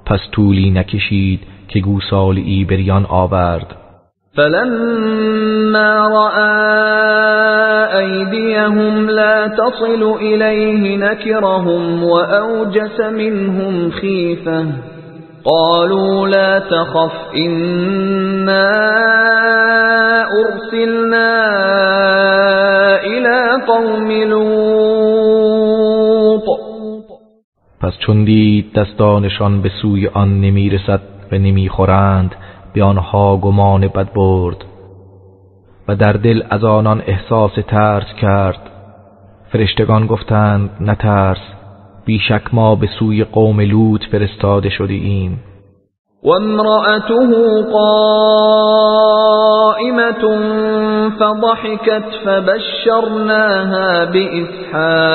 پس طولی نکشید که گوسالی بریان آورد. فلما رأى أيديهم لا تصل إليه نكرهم وأوجس منهم خيفة قالوا لا تخف إنا أرسلنا إلى قوم لوط. پس چون دید دستانشان به سوی آن نمی رسد و نمی خورند، به آنها گمان بد برد و در دل از آنان احساس ترس کرد. فرشتگان گفتند نترس، بیشک ما به سوی قوم لوط فرستاده شده ایم. وامرأته قائمة فضحكت فبشرناها بإسحاق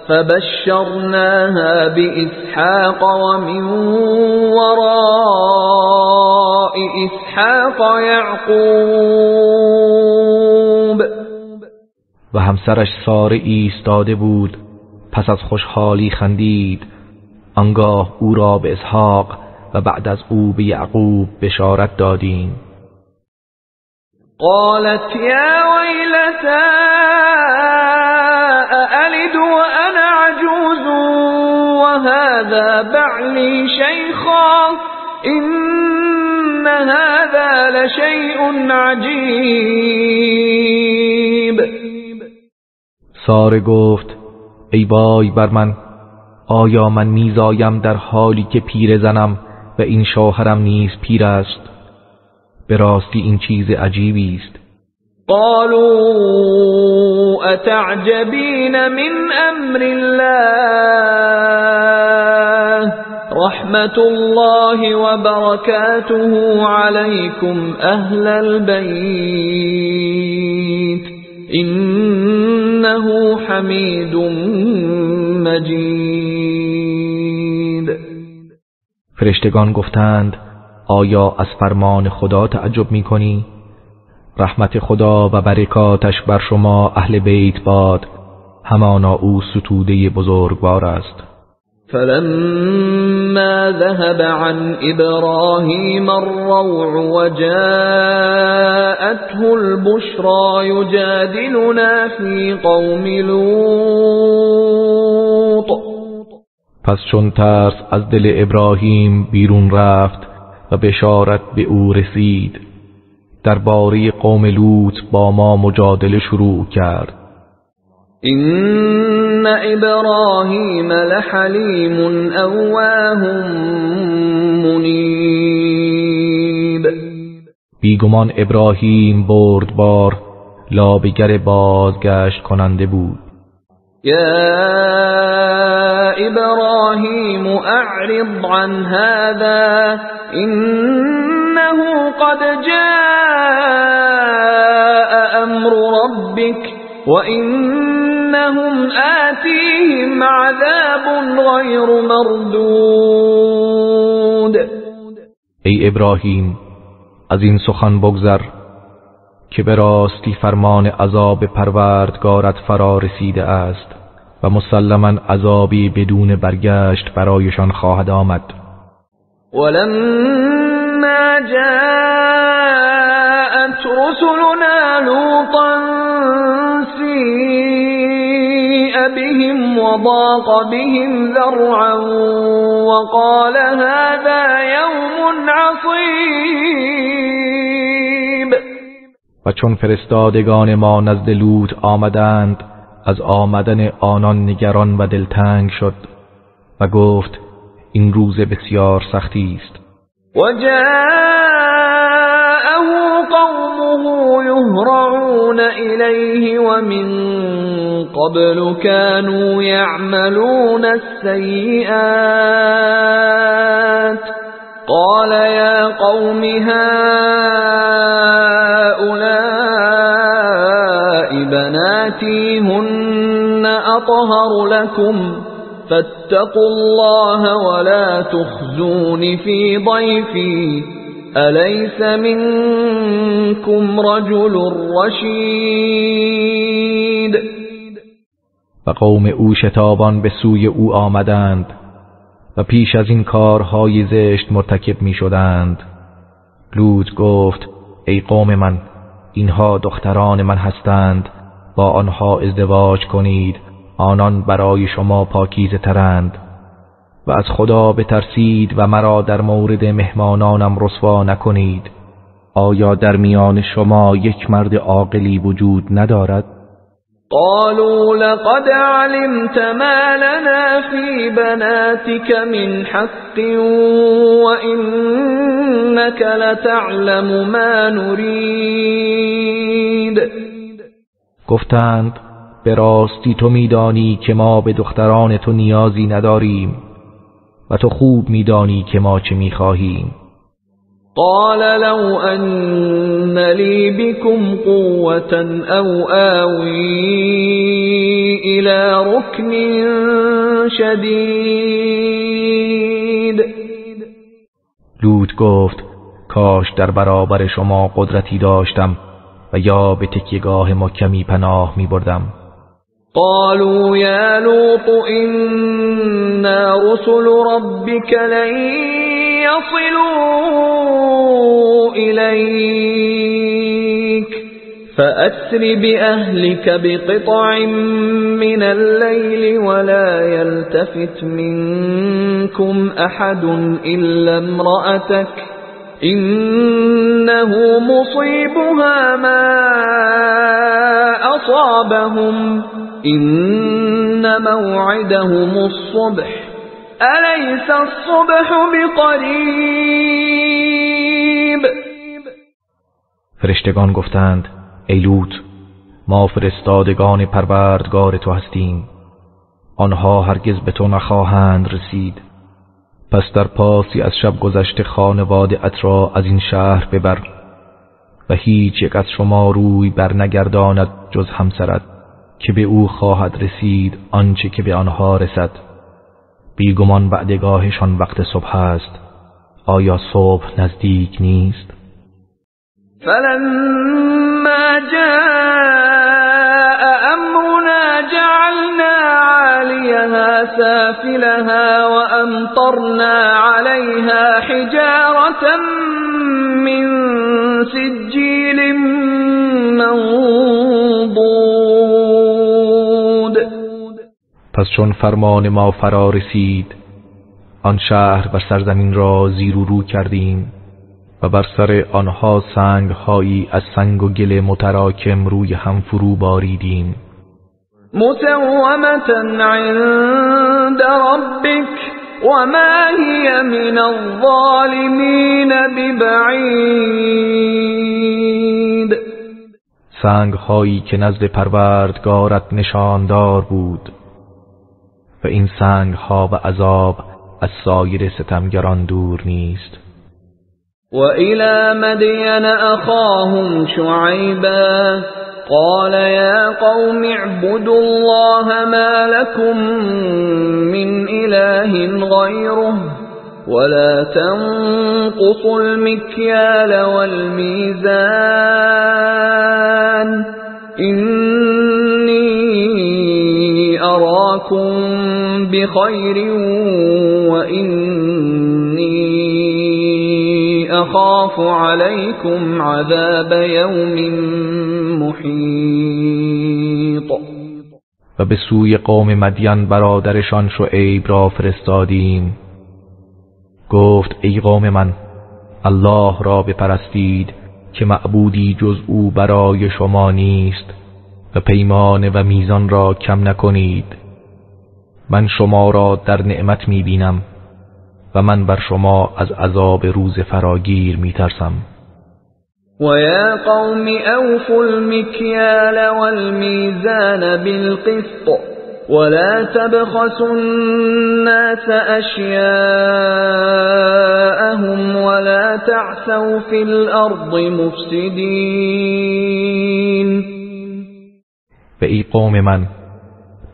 فبشرناها بإسحاق ومن وراء إسحاق يعقوب. و همسرش ساره ایستاده بود، پس از خوشحالی خندید. آنگاه او را به اسحاق و بعد از او به یعقوب بشارت دادیم. قالت یا ویلتا أألد وأنا عجوز وهذا بعلی شیخا إن هذا لشیء عجیب. ساره گفت ای وای بر من، آیا من میزایم در حالی که پیر زنم و این شوهرم نیز پیر است؟ به راستی این چیز عجیبی است. قالوا اتعجبین من امر الله رحمت الله و برکاته علیکم اهل البیت انه حمید مجید. فرشتگان گفتند آیا از فرمان خدا تعجب می کنی؟ رحمت خدا و برکاتش بر شما اهل بیت باد، همانا او ستوده بزرگوار است. فلما ذهب عن إبراهيم الروع وجاءته البشرى يجادلنا في قوم لوط. پس چون ترس از دل ابراهیم بیرون رفت و بشارت به او رسید، درباره قوم لوط با ما مجادله شروع کرد. إن إبراهيم لحليم أواه منيب. بیگمان ابراهیم بردبار، لابه‌گر بازگشت کننده بود. يا إبراهيم أعرض عن هذا إنه قد جاء أمر ربك وإنهم آتيهم عذاب غير مردود. ای ابراهیم از این سخن بگذر که به راستی فرمان عذاب پروردگارت فرا رسیده است و مسلماً عذابی بدون برگشت برایشان خواهد آمد. ولما جاءت رسلنا لوطا سیء بهم وضاق بهم ذرعا وقال هذا يوم عصیب. و چون فرستادگان ما نزد لوط آمدند، از آمدن آنان نگران و دلتنگ شد و گفت این روز بسیار سختی است. و جاءه قومه یهرعون الیه و من قبل كانوا يعملون السیئات قال یا قوم هؤلاء بناتي هن أطهر لكم فاتقوا الله ولا تخزون في ضيفي أليس منكم رجل رشید. و قوم او شتابان به سوی او آمدند و پیش از این کارهای زشت مرتکب می شدند. لوط گفت ای قوم من، اینها دختران من هستند، با آنها ازدواج کنید، آنان برای شما پاکیزه ترند. و از خدا بترسید و مرا در مورد مهمانانم رسوا نکنید. آیا در میان شما یک مرد عاقلی وجود ندارد؟ قالوا لقد علمت ما لنا في بناتك من حق وإنك لتعلم ما نريد. گفتند به راستی تو میدانی که ما به دختران تو نیازی نداریم و تو خوب میدانی که ما چه میخواهیم. قال لو أن لي بكم قوة أو آوي إلى ركن شدید. لوط گفت کاش در برابر شما قدرتی داشتم و یا به تکیهگاه محکمی پناه می بردم. قالوا يا لوط إنا رسل ربك لن يصلوا إليك فأسر بأهلك بقطع من الليل ولا يلتفت منكم أحد إلا امرأتك إنه مصيبها ما أصابهم إن موعدهم الصبح أليس الصبح بقریب. فرشتگان گفتند ای لوط ما فرستادگان پروردگار تو هستیم، آنها هرگز به تو نخواهند رسید. پس در پاسی از شب گذشت خانواده‌ات را از این شهر ببر و هیچ یک از شما روی بر نگرداند جز همسرت که به او خواهد رسید آنچه که به آنها رسد. بیگمان بعدگاهشان وقت صبح است، آیا صبح نزدیک نیست؟ فلما جاء أمرنا جعلنا عاليها سافلها وأمطرنا عليها حجارة من سجيل منضود. پس چون فرمان ما فرا رسید آن شهر و سرزمین را زیر و رو کردیم و بر سر آنها سنگ‌هایی از سنگ و گل متراکم روی هم فرو باریدیم. مسومة عند ربك وما هي من الظالمين ببعید. سنگ‌هایی که نزد پروردگارت نشاندار بود و این سنگ‌ها و عذاب از سایر ستمگران دور نیست. وإلى مدين أخاهم شعيبا قال يا قوم اعبدوا الله ما لكم من إله غيره ولا تنقصوا المكيال والميزان إني أراكم بخير وإني أخاف عليكم عذاب يوم محيط. و به سوی قوم مدین برادرشان شعیب را فرستادیم. گفت ای قوم من، الله را بپرستید که معبودی جز او برای شما نیست و پیمان و میزان را کم نکنید. من شما را در نعمت میبینم و من بر شما از عذاب روز فراگیر میترسم. وَيَا قَوْمِ أَوْفُوا الْمِكْيَالَ وَالْمِيزَانَ بِالْقِسْطِ وَلَا تَبْخَسُوا النَّاسَ أَشْيَاءَهُمْ وَلَا تَعْثَوْا فِي الْأَرْضِ مُفْسِدِينَ. و ای قوم من،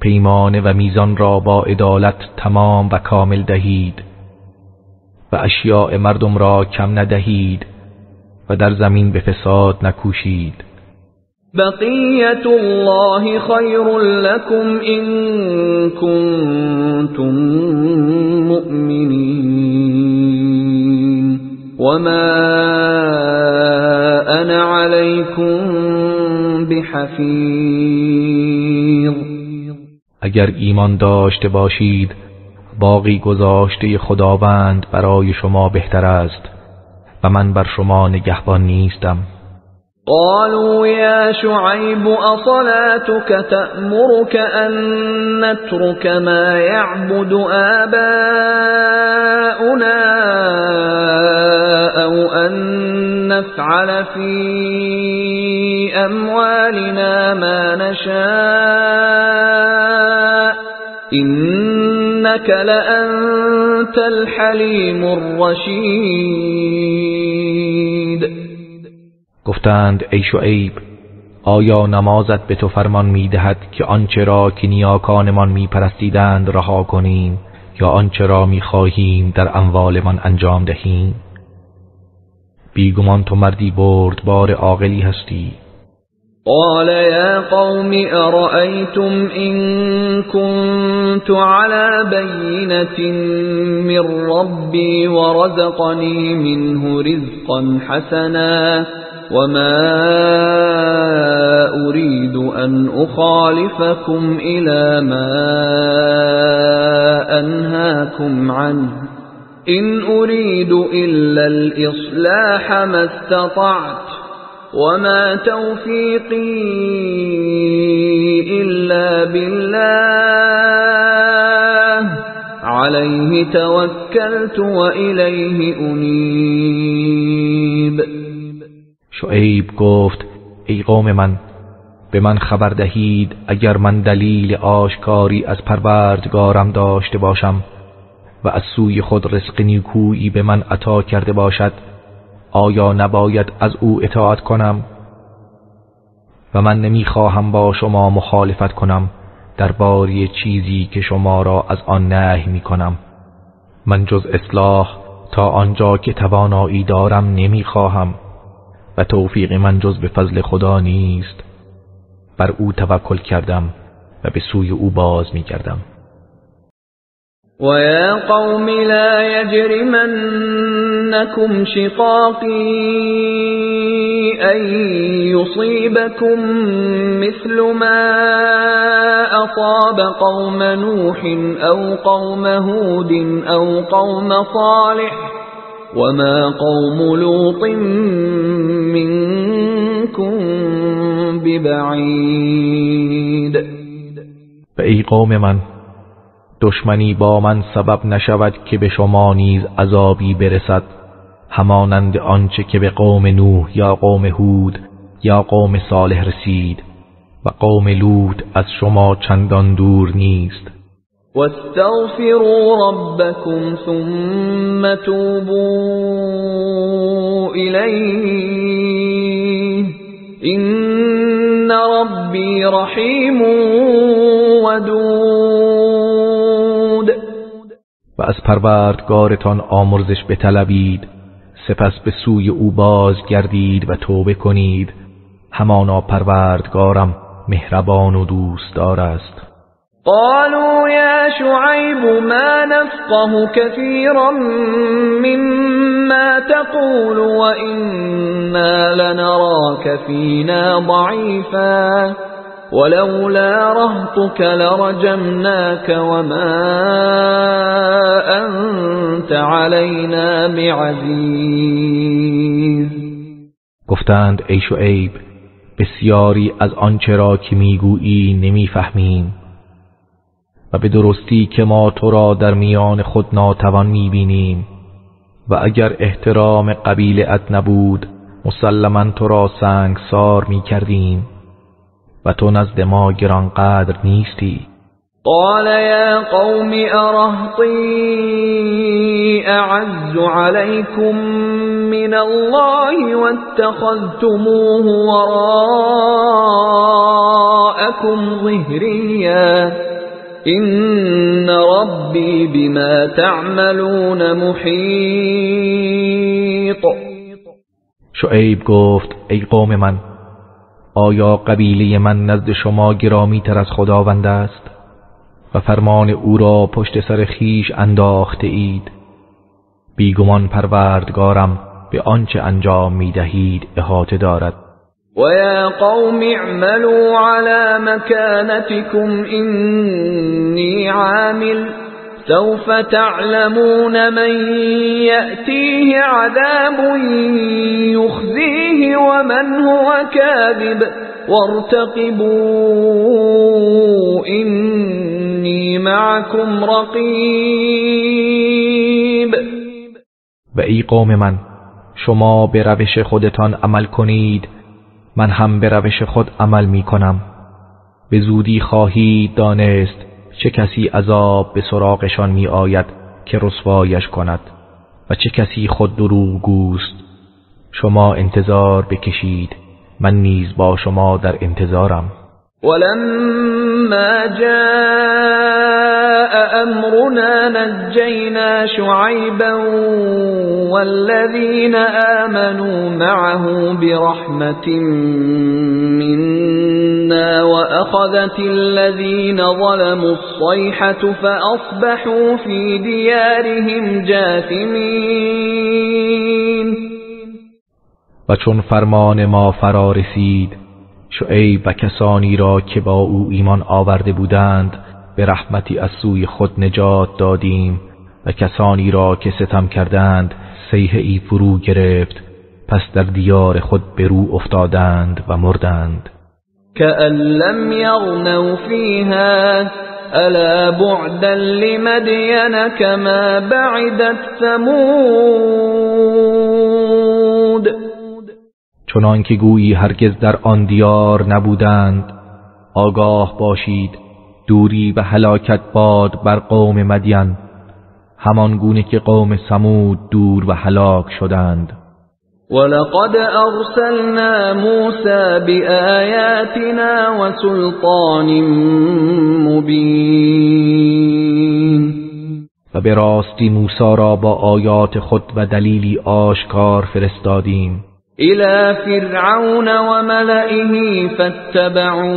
پیمانه و میزان را با عدالت تمام و کامل دهید و اشیاء مردم را کم ندهید و در زمین به فساد نکوشید. بقیت الله خیر لكم إن كنتم مؤمنین وما أنا عليكم بحفیظ. اگر ایمان داشته باشید باقی گذاشته خداوند برای شما بهتر است و من بر شما نگهبان نیستم. قالوا يا شعيب أصلاتك تأمرك أن نترك ما يعبد آباؤنا أو أن نفعل في أموالنا ما نشاء إنك لأنت الحليم الرشيد. گفتند ای شعیب آیا نمازت به تو فرمان میدهد که آنچه را که نیاکانمان میپرستیدند رها کنیم یا آنچه را میخواهیم در اموالمان انجام دهیم؟ بیگمان تو مردی بردبار عاقلی هستی. قال يا قوم أرأيتم إن كنت على بينة من ربي ورزقني منه رزقا حسنا وما أريد أن أخالفكم إلى ما أنهاكم عنه إن أريد إلا الإصلاح ما استطعت وما توفيقي إلا بالله عليه توكلت وإليه أنيب. شعیب گفت ای قوم من به من خبر دهید اگر من دلیل آشکاری از پروردگارم داشته باشم و از سوی خود رزق نیکویی به من عطا کرده باشد آیا نباید از او اطاعت کنم؟ و من نمیخواهم با شما مخالفت کنم درباره چیزی که شما را از آن نهی میکنم. من جز اصلاح تا آنجا که توانایی دارم نمیخواهم و توفیق من جز به فضل خدا نیست. بر او توکل کردم و به سوی او باز میگردم. وَيَا قَوْمِ لَا يَجْرِمَنَّكُمْ شِقَاقِي أَن يُصِيبَكُم مِّثْلُ مَا أَصَابَ قَوْمَ نُوحٍ أَوْ قَوْمَ هُودٍ أَوْ قَوْمَ صَالِحٍ وَمَا قَوْمُ لُوطٍ مِّنكُم بِبَعِيدٍ. و ای قوم من دشمنی با من سبب نشود که به شما نیز عذابی برسد همانند آنچه که به قوم نوح یا قوم هود یا قوم صالح رسید و قوم لوط از شما چندان دور نیست. واستغفروا ربكم ثم توبوا إليه إن ربي رحيم ودود. و از پروردگارتان آمرزش بطلبید سپس به سوی او باز گردید و توبه کنید همانا پروردگارم مهربان و دوستدار است. قالوا يا شعيب ما نفقه كثيرا مما تقول وإنا لنراك فينا ضعيفا ولولا رهطك لرجمناك وما أنت علينا بعزيز. گفتند ای شعیب بسیاری از آنچه را که میگویی نمیفهمیم و به درستی که ما تو را در میان خود ناتوان میبینیم و اگر احترام قبیله‌ات نبود مسلماً تو را سنگسار میکردیم و تو نزد ما گرانقدر نیستی. قال يا قوم أرهطي أعز عليكم من الله واتخذتموه وراءكم ظهريا إن ربي بما تعملون محيط. شعیب گفت ای قوم من آیا قبیله من نزد شما گرامی تر از خداوند است و فرمان او را پشت سر خیش انداخته اید؟ بیگمان پروردگارم به آنچه انجام می دهید احاطه دارد. وَيَا قَوْمِ اعْمَلُوا عَلَى مَكَانَتِكُمْ إِنِّي عَامِلٌ سَوْفَ تَعْلَمُونَ مَنْ يَأْتِيهِ عَذَابٌ يُخْزِيهِ وَمَنْ هُوَ كَاذِبٌ وَارْتَقِبُوا إِنِّي مَعَكُمْ رَقِيبٌ. و ای قوم من شما به روش خودتان عمل کنید من هم به روش خود عمل می کنم. به زودی خواهید دانست چه کسی عذاب به سراغشان می آید که رسوایش کند و چه کسی خود دروغگوست. شما انتظار بکشید، من نیز با شما در انتظارم. ولما جاء أمرنا نجينا شعيبا والذين آمنوا معه برحمة منا وأخذت الذين ظلموا الصيحة فأصبحوا في ديارهم جاثمين. و چون فرمان ما فرا رسید، شعیب و کسانی را که با او ایمان آورده بودند به رحمتی از سوی خود نجات دادیم و کسانی را که ستم کردند صیحه‌ای فرو گرفت، پس در دیار خود به رو افتادند و مردند. كأن لم يغنوا فيها ألا بعدا لمدين كما بعدت ثمود. چنان که گویی هرگز در آن دیار نبودند. آگاه باشید دوری و هلاکت باد بر قوم مدین، همان گونه که قوم ثمود دور و هلاک شدند. ولقد أرسلنا موسى بآياتنا وسلطان مبين. و به راستی موسی را با آیات خود و دلیلی آشکار فرستادیم. إلى فرعون وملئه فاتبعوا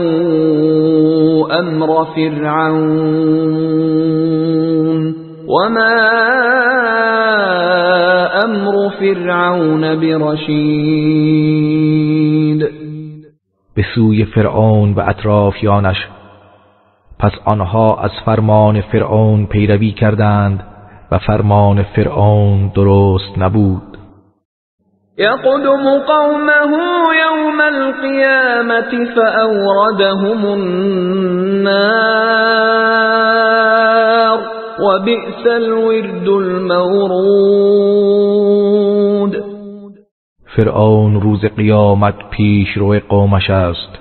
أمر فرعون وما أمر فرعون برشید. به سوی فرعون و اطرافیانش، پس آنها از فرمان فرعون پیروی کردند و فرمان فرعون درست نبود. يقدم قومه يوم القيامة فأوردهم النار وبئس الورد المورود. فرعون روز قیامت پیش روی قومش است،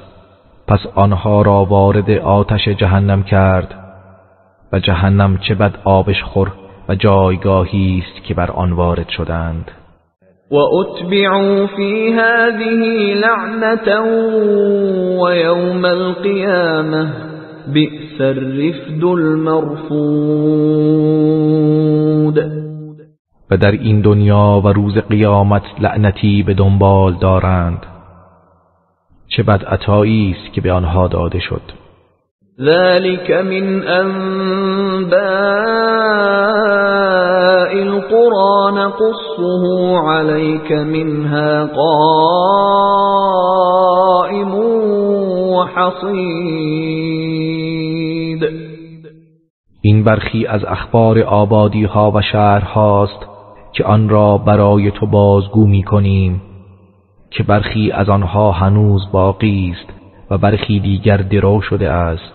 پس آنها را وارد آتش جهنم کرد و جهنم چه بد آبش خور و جایگاهی است که بر آن وارد شدند. وَأُتْبِعُوا فِي هَذِهِ لَعْنَةً وَيَوْمَ الْقِيَامَةِ بِئْسَ الرِّفْدُ الْمَرْفُودُ. و در این دنیا و روز قیامت لعنتی به دنبال دارند، چه بد عطایی است که به آنها داده شد. ذلك من أنباء القرى نقصه عليك منها قائم وحصيد. این برخی از اخبار آبادی ها و شهرهاست که آن را برای تو بازگو می کنیم، که برخی از آنها هنوز باقی است و برخی دیگر درو شده است.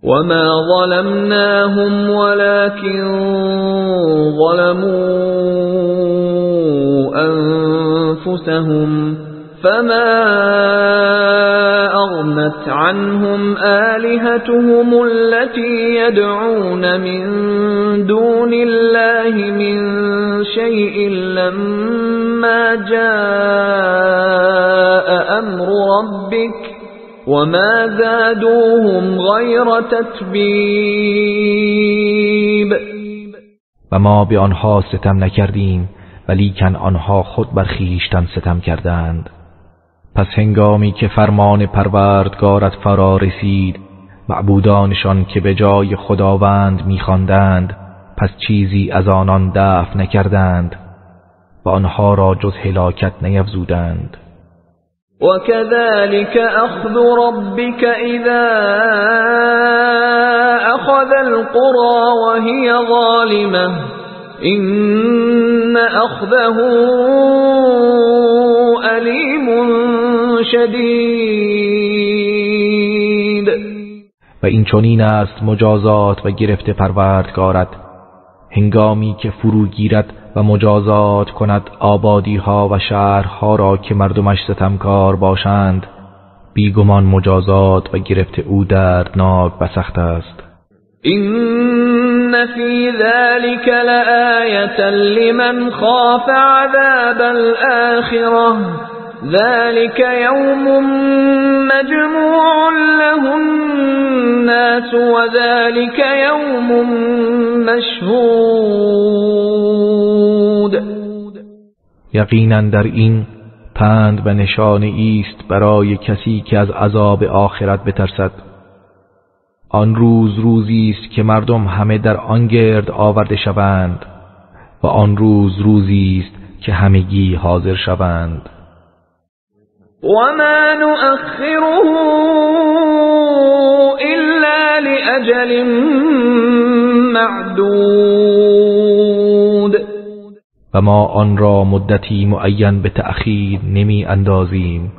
وما ظلمناهم ولكن ظلموا أنفسهم فما أغنت عنهم آلهتهم التي يدعون من دون الله من شيء لما جاء أمر ربك وما زادوهم غیر تتبیب. و ما به آنها ستم نکردیم ولیکن آنها خود بر خویشتن ستم کردند. پس هنگامی که فرمان پروردگارت فرا رسید، معبودانشان که به جای خداوند می‌خواندند پس چیزی از آنان دفع نکردند و آنها را جز هلاکت نیفزودند. وكذلك أخذ ربك إذا أخذ القرى وهي ظالمة إن أخذه أليم شدید. و این چنین است مجازات و گرفت پروردگارت هنگامی که فرو گیرد و مجازات کند آبادی ها و شهرها را که مردمش ستمکار باشند. بیگمان مجازات و گرفت او دردناک و سخت است. إن في ذلك لآية لمن خاف عذاب الآخرة ذلك يوم مجموع له الناس وذلك يوم مشهود. یقینا در این پند و نشانه است برای کسی که از عذاب آخرت بترسد. آن روز روزی است که مردم همه در آن گرد آورده شوند و آن روز روزی است که همگی حاضر شوند. وما نؤخره إلا لأجل معدود و ما آن را مدتی معین به تأخیر نمی اندازیم.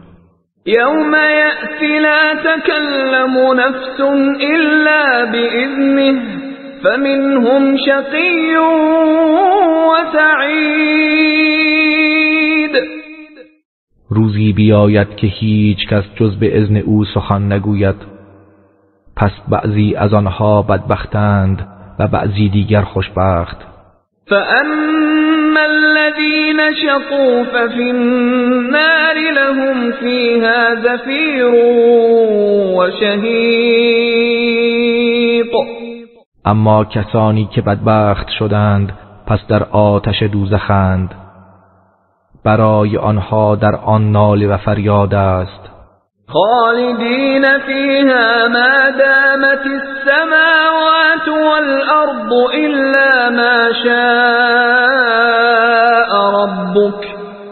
يوم يأتي لا تكلم نفس إلا بإذنه فمنهم شقي وسعيد. روزی بیاید که هیچ کس جز به اذن او سخن نگوید، پس بعضی از آنها بدبختند و بعضی دیگر خوشبخت. فأما الذين شقوا ففي النار لهم فيها زفير وشهيق. اما کسانی که بدبخت شدند پس در آتش دوزخند، برای آنها در آن ناله و فریاد است. خالدین فیها ما دامت السماوات والأرض إلا ما شاء ربك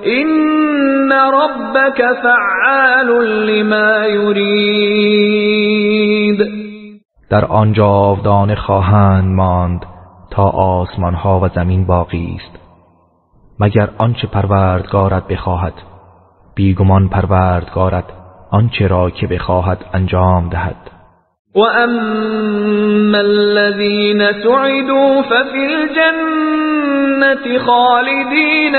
إن ربك فعال لما يريد. در آن جاودانه خواهند ماند تا آسمان ها و زمین باقی است، مگر آنچه پروردگارت بخواهد. بیگمان پروردگارت آنچه را که بخواهد انجام دهد. وأما الذين سعدوا ففي الجنة خالدين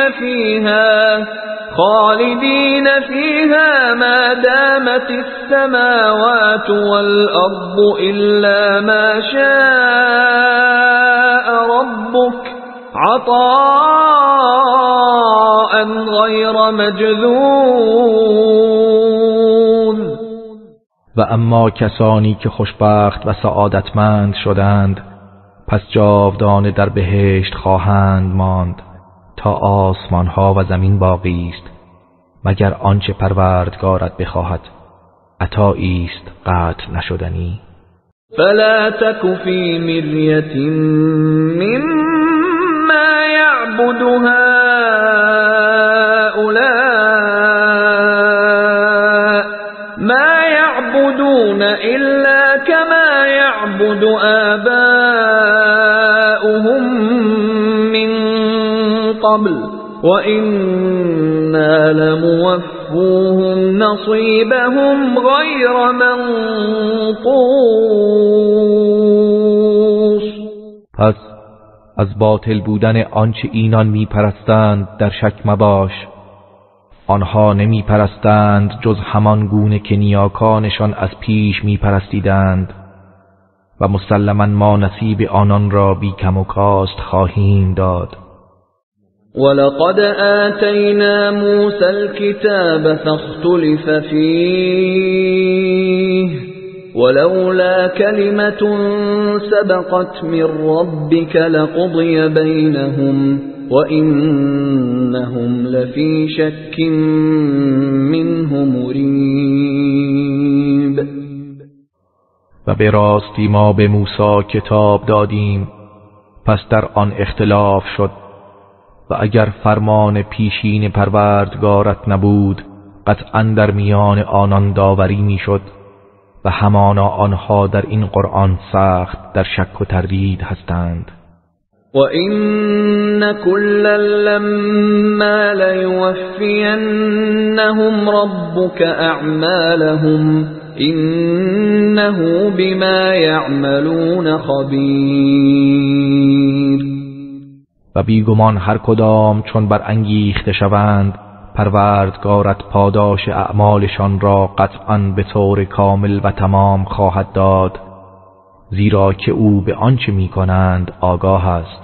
فيها ما دامت السماوات والأرض إلا ما شاء ربك عطاء غير مجذوذ. و اما کسانی که خوشبخت و سعادتمند شدند پس جاودانه در بهشت خواهند ماند تا آسمان ها و زمین باقی است، مگر آنچه پروردگارت بخواهد. عطایی است قطع نشدنی. فلا تك في مرية مما يعبد هؤلاء ما يعبدون إلا كما يعبد آباؤهم من قبل وإنا لموفوهم نصيبهم غير منقوص. پس از باطل بودن آنچه اینان میپرستند در شک مباش. آنها نمیپرستند جز همان گونه که نیاکانشان از پیش میپرستیدند و مسلما ما نصیب آنان را بی کم و کاست خواهیم داد. ولقد آتينا موسى الكتاب فاختلف فيه ولولا كلمة سبقت من ربك لقضي بينهم وإنهم لفي شك منه مريب. و به راستی ما به موسی کتاب دادیم، پس در آن اختلاف شد و اگر فرمان پیشین پروردگارت نبود قطعا در میان آنان داوری میشد و همانا آنها در این قرآن سخت در شک و تردید هستند. وَإِنَّ كُلًّا لَّمَّا لَيُوَفِّيَنَّهُمْ رَبُّكَ أَعْمَالَهُمْ إِنَّهُ بِمَا يَعْمَلُونَ خَبِيرٌ. و بیگمان هر کدام چون برانگیخته شوند پروردگارت پاداش اعمالشان را قطعاً به طور کامل و تمام خواهد داد، زیرا که او به آنچه می کنند آگاه است.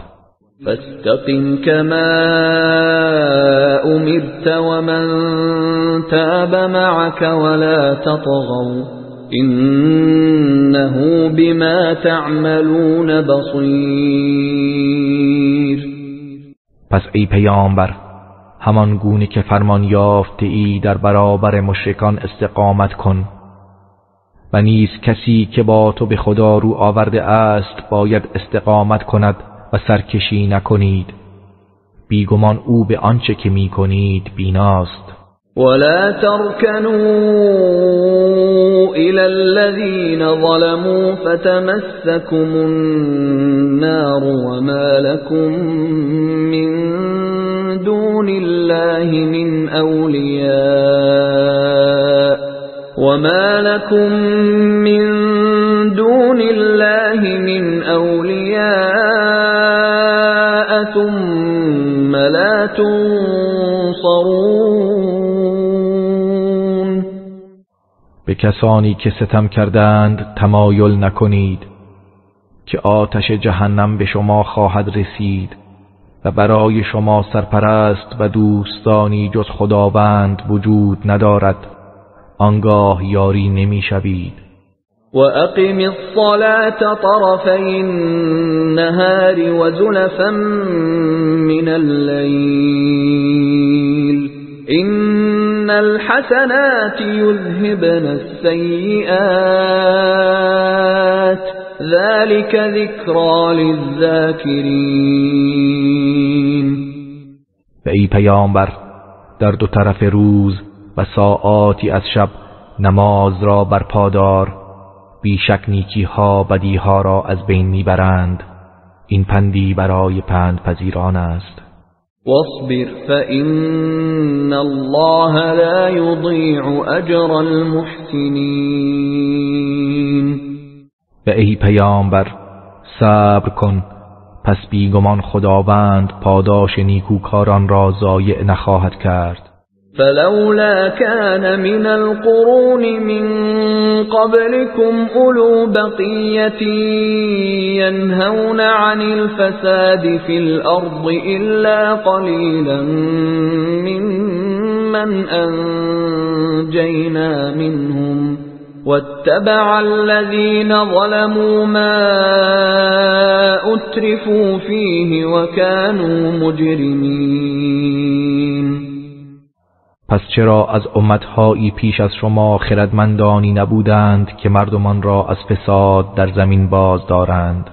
فاستقم كما أمرت ومن تاب معك ولا تطغوا إنه بما تعملون بصير. پس ای پیامبر همان گونه که فرمان یافته ای در برابر مشرکان استقامت کن و نیز کسی که با تو به خدا رو آورده است باید استقامت کند و سرکشی نکنید، بیگمان او به آنچه که می کنید بیناست. ولا تركنوا إلى الذين ظلموا فتمسكم النار وما لكم من دون الله من أولياء ثم لا تنصرون. به کسانی که ستم کردند تمایل نکنید که آتش جهنم به شما خواهد رسید و برای شما سرپرست و دوستانی جز خداوند وجود ندارد، آنگاه یاری نمی شوید. وأقم الصلاة طرفي النهار وزلفا من الليل إن الحسنات يذهبن السيئات ذلك ذكرى للذاكرين. و ای پیامبر در دو طرف روز و ساعاتی از شب نماز را برپادار، بیشک نیکی ها بدی ها را از بین میبرند، این پندی برای پند پذیران است. واصبر فإن الله لا يضيع اجر المحسنین. و ای پیامبر صبر کن، پس بیگمان خداوند پاداش نیکوکاران را ضایع نخواهد کرد. فلولا كان من القرون من قبلكم أولو بقية ينهون عن الفساد في الأرض إلا قليلا ممن أنجينا منهم واتبع الذين ظلموا ما أترفوا فيه وكانوا مجرمين. پس چرا از امتهایی پیش از شما خردمندانی نبودند که مردمان را از فساد در زمین باز دارند،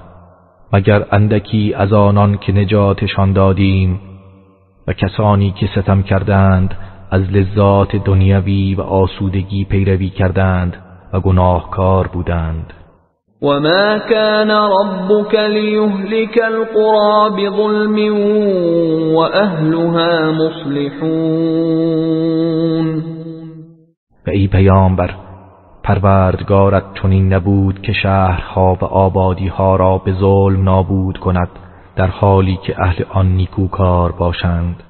مگر اندکی از آنان که نجاتشان دادیم و کسانی که ستم کردند از لذات دنیوی و آسودگی پیروی کردند و گناهکار بودند. وما كان ربك ليهلك القرى بظلم وأهلها مصلحون. و ای پیامبر پروردگارت چنین نبود که شهرها و آبادیها را به ظلم نابود کند در حالی که اهل آن نیکوکار باشند.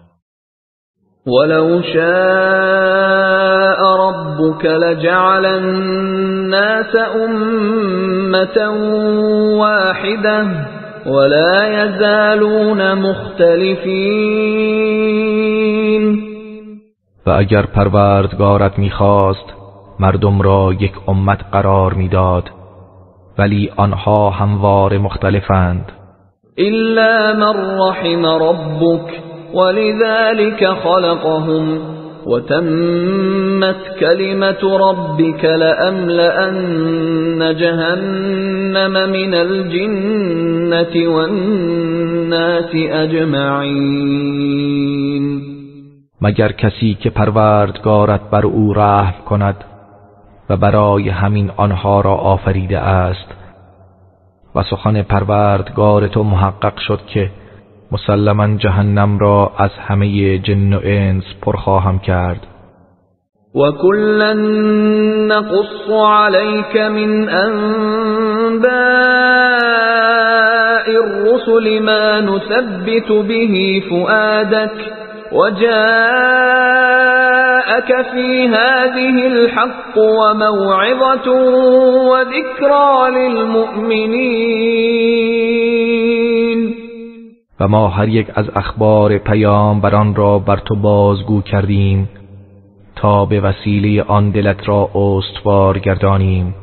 ولو شاء ربك لجعل الناس أمة واحدة ولا يزالون مختلفين. و اگر پروردگارت می‌خواست مردم را یک امت قرار می‌داد، ولی آنها همواره مختلفند. إلا من رحم ربك ولذلك خلقهم وتمت كلمة ربك لأملأن جهنم من الجنة والناس أجمعين. مگر کسی که پروردگارت بر او رحم کند و برای همین آنها را آفریده است و سخن پروردگار تو محقق شد که مسلماً جهنم را از همه جن و انس پر خواهم کرد. وَكُلًّا نَقُصُّ عَلَيْكَ مِنْ أَنْبَاءِ الرُّسُلِ مَا نُثَبِّتُ بِهِ فُؤَادَكَ وَجَاءَكَ جاءك في هذه الحق وموعظة وذكرى للمؤمنين. و ما هر یک از اخبار پیامبران را بر تو بازگو کردیم تا به وسیله آن دلت را استوار گردانیم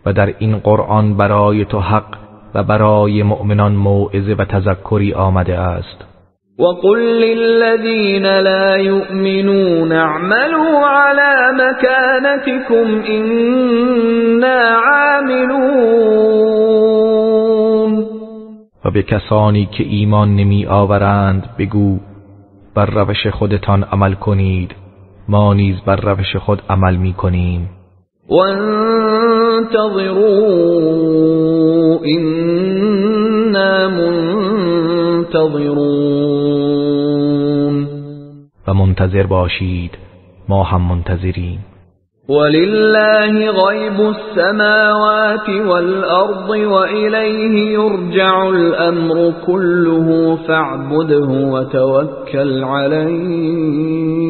و در این قرآن برای تو حق و برای مؤمنان موعظه و تذکری آمده است. وقل للذین لا یؤمنون اعملوا على مكانتكم إنا عاملون. و به کسانی که ایمان نمی آورند بگو بر روش خودتان عمل کنید، ما نیز بر روش خود عمل می کنیم. وانتظروا إنا منتظرون. و منتظر باشید، ما هم منتظریم. ولله غیب السماوات والأرض وإلیه یرجع الأمر كله فاعبده وتوکل علیه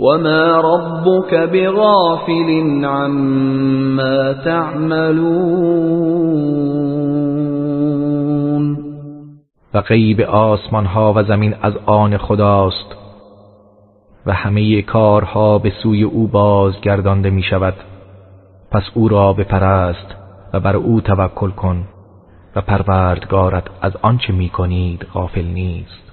وما ربك بغافل عما تعملون. و غیب آسمان ها و زمین از آن خداست و همه کارها به سوی او بازگردانده می شود. پس او را بپرست و بر او توکل کن و پروردگارت از آنچه می کنید غافل نیست.